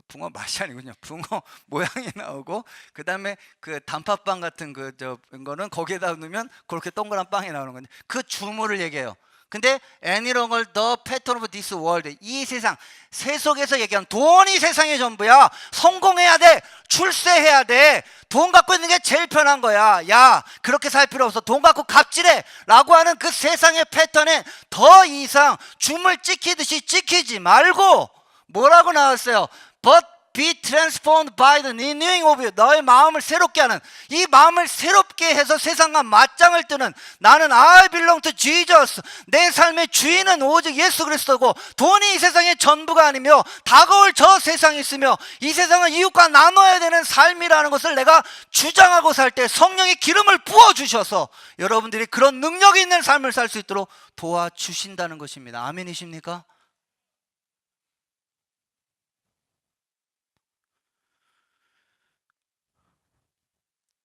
붕어 맛이 아니군요. 붕어 모양이 나오고 그 다음에 그 단팥빵 같은 거는 거기에다 넣으면 그렇게 동그란 빵이 나오는 건데 그 주물을 얘기해요. 근데 any longer the pattern of this world. 이 세상 세속에서 얘기하는 돈이 세상의 전부야. 성공해야 돼. 출세해야 돼. 돈 갖고 있는 게 제일 편한 거야. 야, 그렇게 살 필요 없어. 돈 갖고 갑질해 라고 하는 그 세상의 패턴에 더 이상 줌을 찍히듯이 찍히지 말고 뭐라고 나왔어요? But be transformed by the renewing of you. 너의 마음을 새롭게 하는, 이 마음을 새롭게 해서 세상과 맞짱을 뜨는, 나는 I belong to Jesus. 내 삶의 주인은 오직 예수 그리스도고 돈이 이 세상의 전부가 아니며 다가올 저 세상이 있으며 이 세상은 이웃과 나눠야 되는 삶이라는 것을 내가 주장하고 살 때 성령의 기름을 부어주셔서 여러분들이 그런 능력이 있는 삶을 살 수 있도록 도와주신다는 것입니다. 아멘이십니까?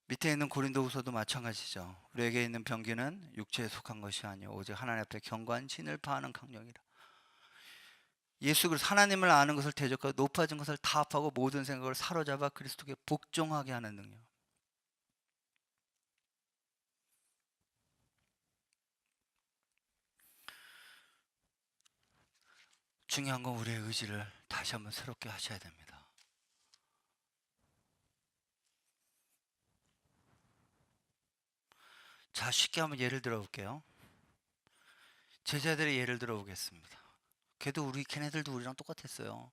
밑에 있는 고린도후서도 마찬가지죠. 우리에게 있는 병기는 육체에 속한 것이 아니요 오직 하나님 앞에 견고한 진을 파하는 강령이라. 예수 그리스도 하나님을 아는 것을 대적하고 높아진 것을 타압하고 모든 생각을 사로잡아 그리스도께 복종하게 하는 능력. 중요한 건 우리의 의지를 다시 한번 새롭게 하셔야 됩니다. 자, 쉽게 한번 예를 들어 볼게요. 제자들의 예를 들어 보겠습니다. 걔네들도 우리랑 똑같았어요.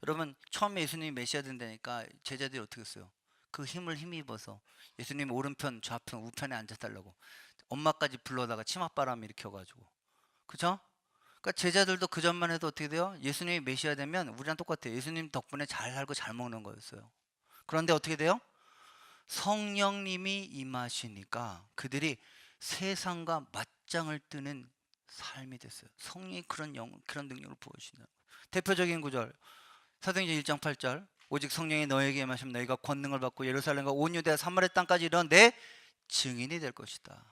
여러분, 처음에 예수님이 메시아 된다니까 제자들이 어떻게 했어요? 그 힘을 힘입어서 예수님 오른편 좌편 우편에 앉아달라고 엄마까지 불러다가 치맛바람 일으켜가지고, 그죠? 그러니까 제자들도 그 전만 해도 어떻게 돼요? 예수님이 메시아 되면 우리랑 똑같아요. 예수님 덕분에 잘 살고 잘 먹는 거였어요. 그런데 어떻게 돼요? 성령님이 임하시니까 그들이 세상과 맞짱을 뜨는 삶이 됐어요. 성령이 그런 능력을 부어주신다. 대표적인 구절 사도행전 1장 8절 오직 성령이 너에게 임하시면 너희가 권능을 받고 예루살렘과 온 유대와 사마리아 땅까지 이런 내 증인이 될 것이다.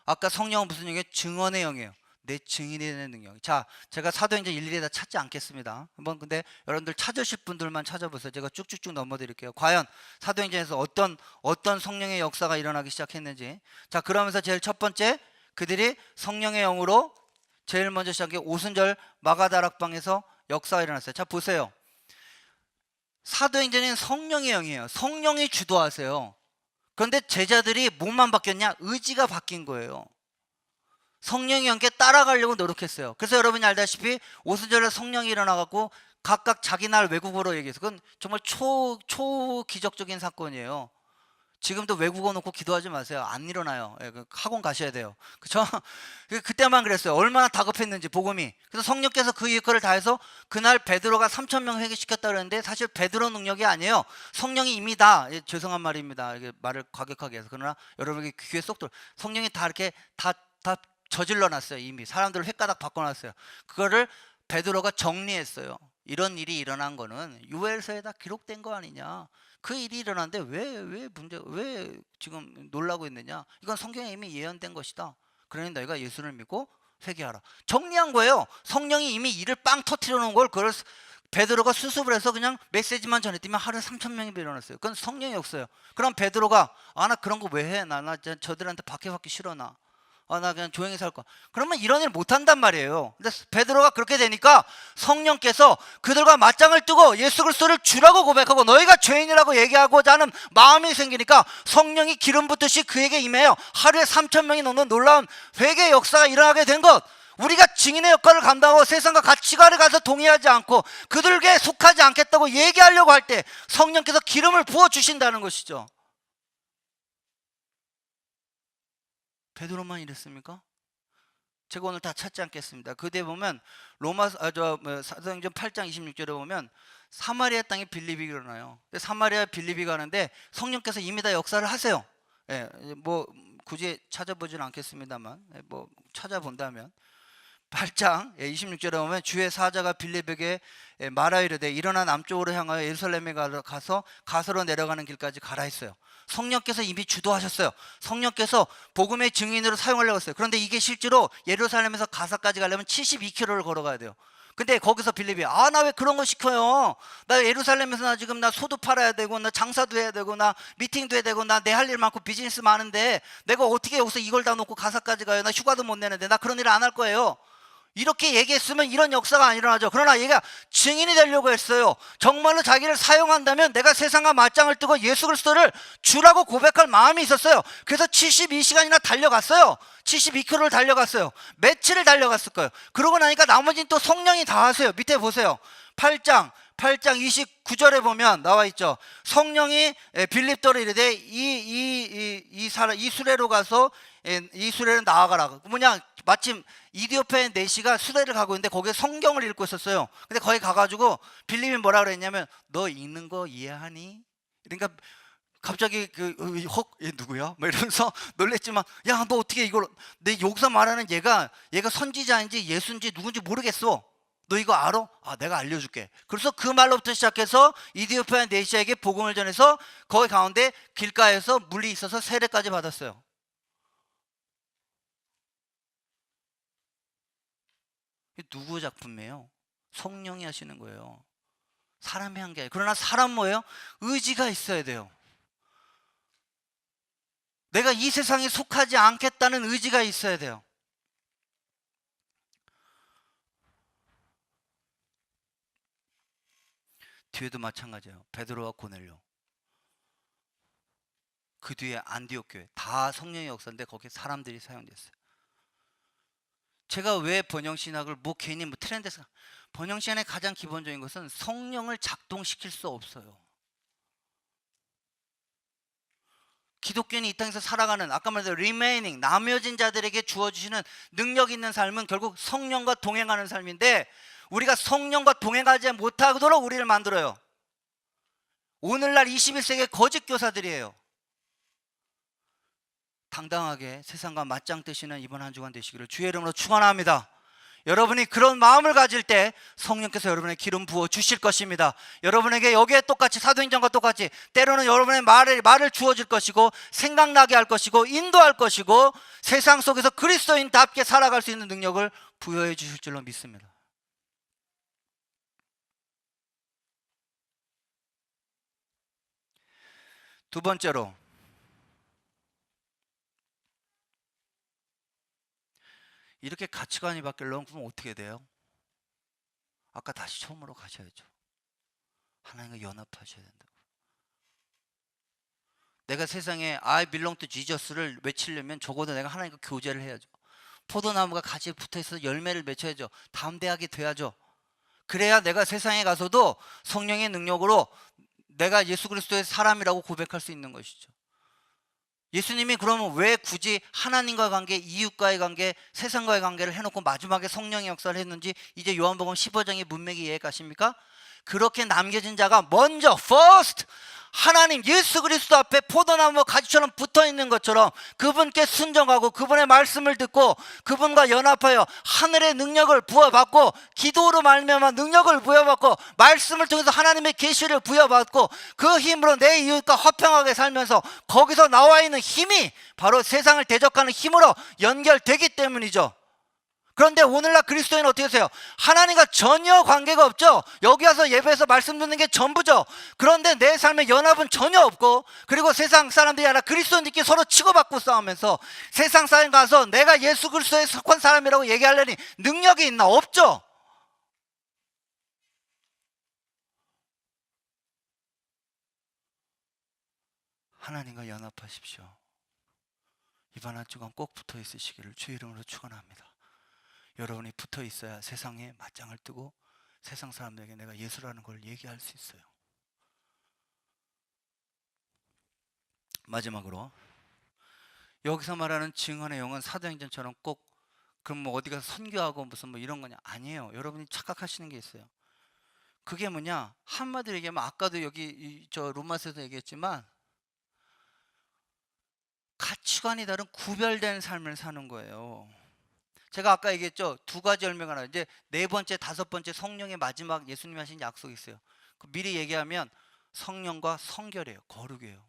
아까 성령은 무슨 영이에요? 증언의 영이에요. 내 증인이 되는 능력. 자, 제가 사도행전 일일이 다 찾지 않겠습니다. 한번 근데 여러분들 찾으실 분들만 찾아보세요. 제가 쭉쭉쭉 넘어드릴게요. 과연 사도행전에서 어떤 성령의 역사가 일어나기 시작했는지. 자, 그러면서 제일 첫 번째 그들이 성령의 영으로 제일 먼저 시작한 게 오순절 마가다락방에서 역사가 일어났어요. 자, 보세요. 사도행전은 성령의 영이에요. 성령이 주도하세요. 그런데 제자들이 뭐만 바뀌었냐? 의지가 바뀐 거예요. 성령이 함께 따라가려고 노력했어요. 그래서 여러분이 알다시피 오순절에 성령이 일어나갖고 각각 자기 날 외국어로 얘기해서, 그건 정말 초기적적인 사건이에요. 지금도 외국어 놓고 기도하지 마세요. 안 일어나요. 예, 학원 가셔야 돼요. 그쵸? 그때만 그랬어요. 얼마나 다급했는지 복음이. 그래서 성령께서 그 일거를 다해서 그날 베드로가 3,000명 회개시켰다 그랬는데 사실 베드로 능력이 아니에요. 성령이 이미 다, 예, 죄송한 말입니다. 이게 말을 과격하게 해서. 그러나 여러분에게 귀에 쏙 들어. 성령이 다 이렇게 다 저질러 놨어요. 이미 사람들을 횟가닥 바꿔놨어요. 그거를 베드로가 정리했어요. 이런 일이 일어난 거는 요엘서에다 기록된 거 아니냐. 그 일이 일어났는데 왜 지금 놀라고 있느냐. 이건 성경에 이미 예언된 것이다. 그러니 너희가 예수를 믿고 회개하라. 정리한 거예요. 성령이 이미 일을 빵 터뜨려 놓은 걸, 그걸 베드로가 수습을 해서 그냥 메시지만 전했더니 하루에 3,000명이 일어났어요. 그건 성령이 없어요. 그럼 베드로가 나 그런 거 왜 해? 나 저들한테 박해받기 싫어. 나 그냥 조용히 살 거야. 그러면 이런 일 못 한단 말이에요. 근데 베드로가 그렇게 되니까 성령께서 그들과 맞짱을 뜨고 예수 그리스도를 주라고 고백하고 너희가 죄인이라고 얘기하고자 하는 마음이 생기니까 성령이 기름 붓듯이 그에게 임해요. 하루에 3,000명이 넘는 놀라운 회개 역사가 일어나게 된 것. 우리가 증인의 역할을 감당하고 세상과 가치관을 가서 동의하지 않고 그들에게 속하지 않겠다고 얘기하려고 할 때 성령께서 기름을 부어주신다는 것이죠. 베드로만 이랬습니까? 제가 오늘 다 찾지 않겠습니다. 그 뒤에 보면 사도행전 8장 26절에 보면 사마리아 땅에 빌립이 일어나요. 사마리아 빌립이 가는데 성령께서 이미 다 역사를 하세요. 예, 뭐 굳이 찾아보지는 않겠습니다만, 뭐 찾아본다면 8장 26절에 보면 주의 사자가 빌립에게 말하이르되 일어나 남쪽으로 향하여 예루살렘에 가서 가서로 내려가는 길까지 가라 했어요. 성령께서 이미 주도하셨어요. 성령께서 복음의 증인으로 사용하려고 했어요. 그런데 이게 실제로 예루살렘에서 가사까지 가려면 72km를 걸어가야 돼요. 근데 거기서 빌립이 나 왜 그런 거 시켜요? 나 예루살렘에서 나 지금 나 소도 팔아야 되고 나 장사도 해야 되고 나 미팅도 해야 되고 나 내 할 일 많고 비즈니스 많은데 내가 어떻게 여기서 이걸 다 놓고 가사까지 가요? 나 휴가도 못 내는데 나 그런 일 안 할 거예요. 이렇게 얘기했으면 이런 역사가 안 일어나죠. 그러나 얘가 증인이 되려고 했어요. 정말로 자기를 사용한다면 내가 세상과 맞짱을 뜨고 예수 그리스도를 주라고 고백할 마음이 있었어요. 그래서 72시간이나 달려갔어요. 72km를 달려갔어요. 며칠을 달려갔을 거예요. 그러고 나니까 나머지는 또 성령이 다 하세요. 밑에 보세요. 8장 29절에 보면 나와 있죠. 성령이 빌립더를 이르되 이 수레로 가서 이 수레를 나아가라. 뭐냐, 마침 이디오피아의 내시가 수레를 가고 있는데 거기에 성경을 읽고 있었어요. 근데 거기 가가지고 빌립이 뭐라 그랬냐면 너 읽는 거 이해하니? 그러니까 갑자기 얘 누구야? 뭐 이러면서 놀랬지만, 야, 너 어떻게 이걸, 내 여기서 말하는 얘가 선지자인지 예수인지 누군지 모르겠어. 너 이거 알아? 내가 알려줄게. 그래서 그 말로부터 시작해서 이디오피아 내시아에게 복음을 전해서 거기 가운데 길가에서 물이 있어서 세례까지 받았어요. 누구 작품이에요? 성령이 하시는 거예요. 사람이 한 게 아니에요. 그러나 사람 뭐예요? 의지가 있어야 돼요. 내가 이 세상에 속하지 않겠다는 의지가 있어야 돼요. 뒤에도 마찬가지예요. 베드로와 고넬료. 그 뒤에 안디옥 교회 다 성령의 역사인데 거기에 사람들이 사용됐어요. 제가 왜 번영신학을 괜히 트렌드에서, 번영신학의 가장 기본적인 것은 성령을 작동시킬 수 없어요. 기독교인이 이 땅에서 살아가는, 아까 말했던 remaining, 남겨진 자들에게 주어주시는 능력 있는 삶은 결국 성령과 동행하는 삶인데, 우리가 성령과 동행하지 못하도록 우리를 만들어요. 오늘날 21세기의 거짓 교사들이에요. 당당하게 세상과 맞짱 뜨시는 이번 한 주간 되시기를 주의 이름으로 축원합니다. 여러분이 그런 마음을 가질 때 성령께서 여러분의 기름 부어 주실 것입니다. 여러분에게 여기에 똑같이 사도행전과 똑같이 때로는 여러분의 말을 주어질 것이고 생각나게 할 것이고 인도할 것이고 세상 속에서 그리스도인답게 살아갈 수 있는 능력을 부여해 주실 줄로 믿습니다. 두 번째로, 이렇게 가치관이 바뀌려면 그럼 어떻게 돼요? 아까 다시 처음으로 가셔야죠. 하나님과 연합하셔야 된다고. 내가 세상에 I belong to Jesus를 외치려면 적어도 내가 하나님과 교제를 해야죠. 포도나무가 가지에 붙어있어서 열매를 맺혀야죠. 담대하게 돼야죠. 그래야 내가 세상에 가서도 성령의 능력으로 내가 예수 그리스도의 사람이라고 고백할 수 있는 것이죠. 예수님이 그러면 왜 굳이 하나님과 관계, 이웃과의 관계, 세상과의 관계를 해놓고 마지막에 성령의 역사를 했는지 이제 요한복음 15장의 문맥이 이해 가십니까? 그렇게 남겨진 자가 먼저 first 하나님 예수 그리스도 앞에 포도나무 가지처럼 붙어있는 것처럼 그분께 순종하고 그분의 말씀을 듣고 그분과 연합하여 하늘의 능력을 부여받고 기도로 말미암아 능력을 부여받고 말씀을 통해서 하나님의 계시를 부여받고 그 힘으로 내 이웃과 화평하게 살면서 거기서 나와 있는 힘이 바로 세상을 대적하는 힘으로 연결되기 때문이죠. 그런데 오늘날 그리스도인은 어떻게 하세요? 하나님과 전혀 관계가 없죠. 여기 와서 예배에서 말씀 듣는 게 전부죠. 그런데 내 삶에 연합은 전혀 없고, 그리고 세상 사람들이 아니라 그리스도인들끼리 서로 치고받고 싸우면서 세상 사람 가서 내가 예수 그리스도에 속한 사람이라고 얘기하려니 능력이 있나? 없죠. 하나님과 연합하십시오. 이번 한 주간 꼭 붙어 있으시기를 주의 이름으로 축원합니다. 여러분이 붙어 있어야 세상에 맞짱을 뜨고 세상 사람들에게 내가 예수라는 걸 얘기할 수 있어요. 마지막으로 여기서 말하는 증언의 영은 사도행전처럼 꼭 그럼 뭐 어디 가서 선교하고 무슨 뭐 이런 거냐? 아니에요. 여러분이 착각하시는 게 있어요. 그게 뭐냐? 한마디로 얘기하면 아까도 여기 저 로마서에서 얘기했지만 가치관이 다른 구별된 삶을 사는 거예요. 제가 아까 얘기했죠. 두 가지 열매가 나요. 이제 네 번째, 다섯 번째 성령의 마지막 예수님이 하신 약속이 있어요. 미리 얘기하면 성령과 성결이에요. 거룩이에요.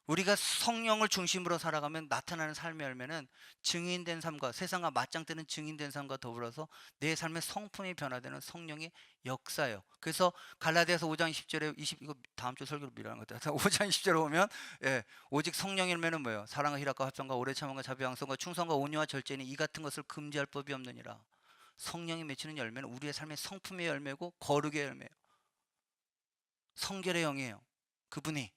우리가 성령을 중심으로 살아가면 나타나는 삶의 열매는 증인된 삶과 세상과 맞짱뜨는 증인된 삶과 더불어서 내 삶의 성품이 변화되는 성령의 역사예요. 그래서 갈라디아서 5장 10절에 이거 다음 주 설교로 미루는 것 같아요. 5장 10절에 보면 오직 성령의 열매는 뭐예요? 사랑과 희락과 합성과 오래 참음과 자비 양성과 충성과 온유와 절제니 이 같은 것을 금지할 법이 없느니라. 성령이 맺히는 열매는 우리의 삶의 성품의 열매고 거룩의 열매예요. 성결의 영이에요. 그분이.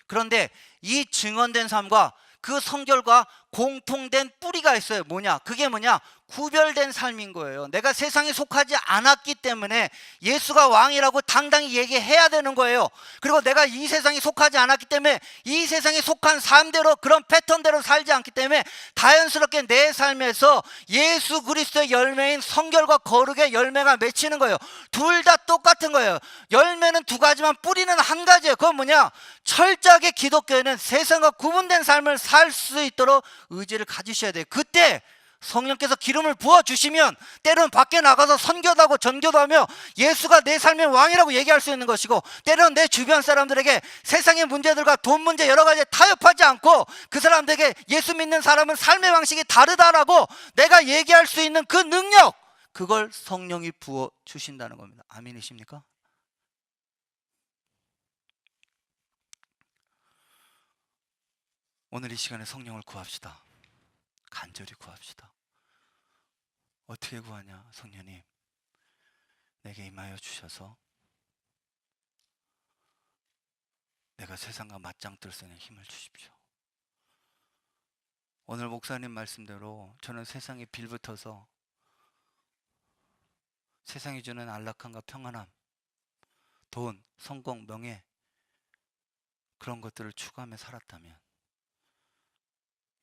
그런데 이 증언된 삶과 그 성결과 공통된 뿌리가 있어요. 뭐냐? 그게 뭐냐? 구별된 삶인 거예요. 내가 세상에 속하지 않았기 때문에 예수가 왕이라고 당당히 얘기해야 되는 거예요. 그리고 내가 이 세상에 속하지 않았기 때문에 이 세상에 속한 삶대로 그런 패턴대로 살지 않기 때문에 자연스럽게 내 삶에서 예수 그리스도의 열매인 성결과 거룩의 열매가 맺히는 거예요. 둘 다 똑같은 거예요. 열매는 두 가지만 뿌리는 한 가지예요. 그건 뭐냐? 철저하게 기독교에는 세상과 구분된 삶을 살 수 있도록 의지를 가지셔야 돼요. 그때 성령께서 기름을 부어주시면 때로는 밖에 나가서 선교도 하고 전교도 하며 예수가 내 삶의 왕이라고 얘기할 수 있는 것이고, 때로는 내 주변 사람들에게 세상의 문제들과 돈 문제 여러 가지에 타협하지 않고 그 사람들에게 예수 믿는 사람은 삶의 방식이 다르다라고 내가 얘기할 수 있는 그 능력, 그걸 성령이 부어주신다는 겁니다. 아멘이십니까? 오늘 이 시간에 성령을 구합시다. 간절히 구합시다. 어떻게 구하냐? 성령님, 내게 임하여 주셔서 내가 세상과 맞짱 뜰 수 있는 힘을 주십시오. 오늘 목사님 말씀대로 저는 세상에 빌붙어서 세상이 주는 안락함과 평안함, 돈, 성공, 명예, 그런 것들을 추구하며 살았다면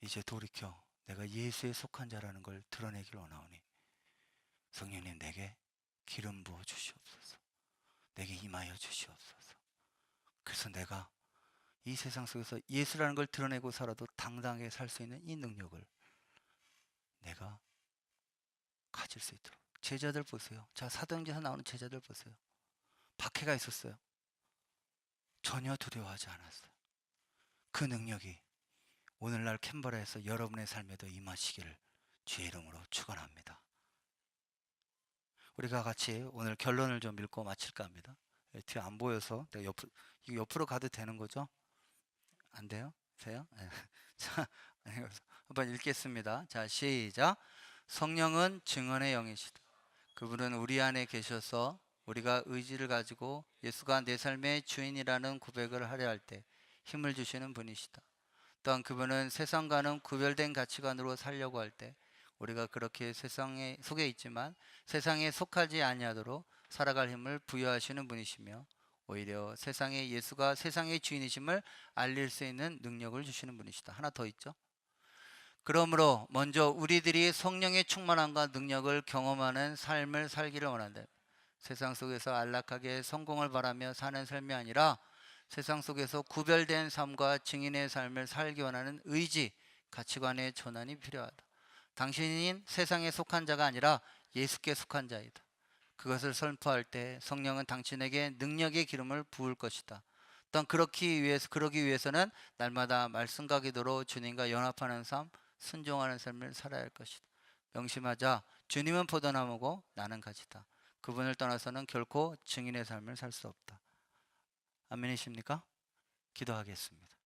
이제 돌이켜 내가 예수에 속한 자라는 걸 드러내길 원하오니 성령님, 내게 기름 부어 주시옵소서. 내게 임하여 주시옵소서. 그래서 내가 이 세상 속에서 예수라는 걸 드러내고 살아도 당당하게 살 수 있는 이 능력을 내가 가질 수 있도록. 제자들 보세요. 자, 사도행전에서 나오는 제자들 보세요. 박해가 있었어요. 전혀 두려워하지 않았어요. 그 능력이 오늘날 캔버라에서 여러분의 삶에도 임하시기를 주의 이름으로 축원합니다. 우리가 같이 오늘 결론을 좀 읽고 마칠까 합니다. 뒤에 안 보여서 내가 옆으로 가도 되는 거죠? 안 돼요? 돼요? 네. 자, 한번 읽겠습니다. 자, 시작. 성령은 증언의 영이시다. 그분은 우리 안에 계셔서 우리가 의지를 가지고 예수가 내 삶의 주인이라는 고백을 하려 할 때 힘을 주시는 분이시다. 또한 그분은 세상과는 구별된 가치관으로 살려고 할 때 우리가 그렇게 세상에 속에 있지만 세상에 속하지 아니하도록 살아갈 힘을 부여하시는 분이시며 오히려 세상에 예수가 세상의 주인이심을 알릴 수 있는 능력을 주시는 분이시다. 하나 더 있죠. 그러므로 먼저 우리들이 성령의 충만함과 능력을 경험하는 삶을 살기를 원한다. 세상 속에서 안락하게 성공을 바라며 사는 삶이 아니라 세상 속에서 구별된 삶과 증인의 삶을 살기 원하는 의지, 가치관의 전환이 필요하다. 당신은 세상에 속한 자가 아니라 예수께 속한 자이다. 그것을 선포할 때 성령은 당신에게 능력의 기름을 부을 것이다. 또한 그러기 위해서는 날마다 말씀과 기도로 주님과 연합하는 삶, 순종하는 삶을 살아야 할 것이다. 명심하자. 주님은 포도나무고 나는 가지다. 그분을 떠나서는 결코 증인의 삶을 살 수 없다. 아멘이십니까? 기도하겠습니다.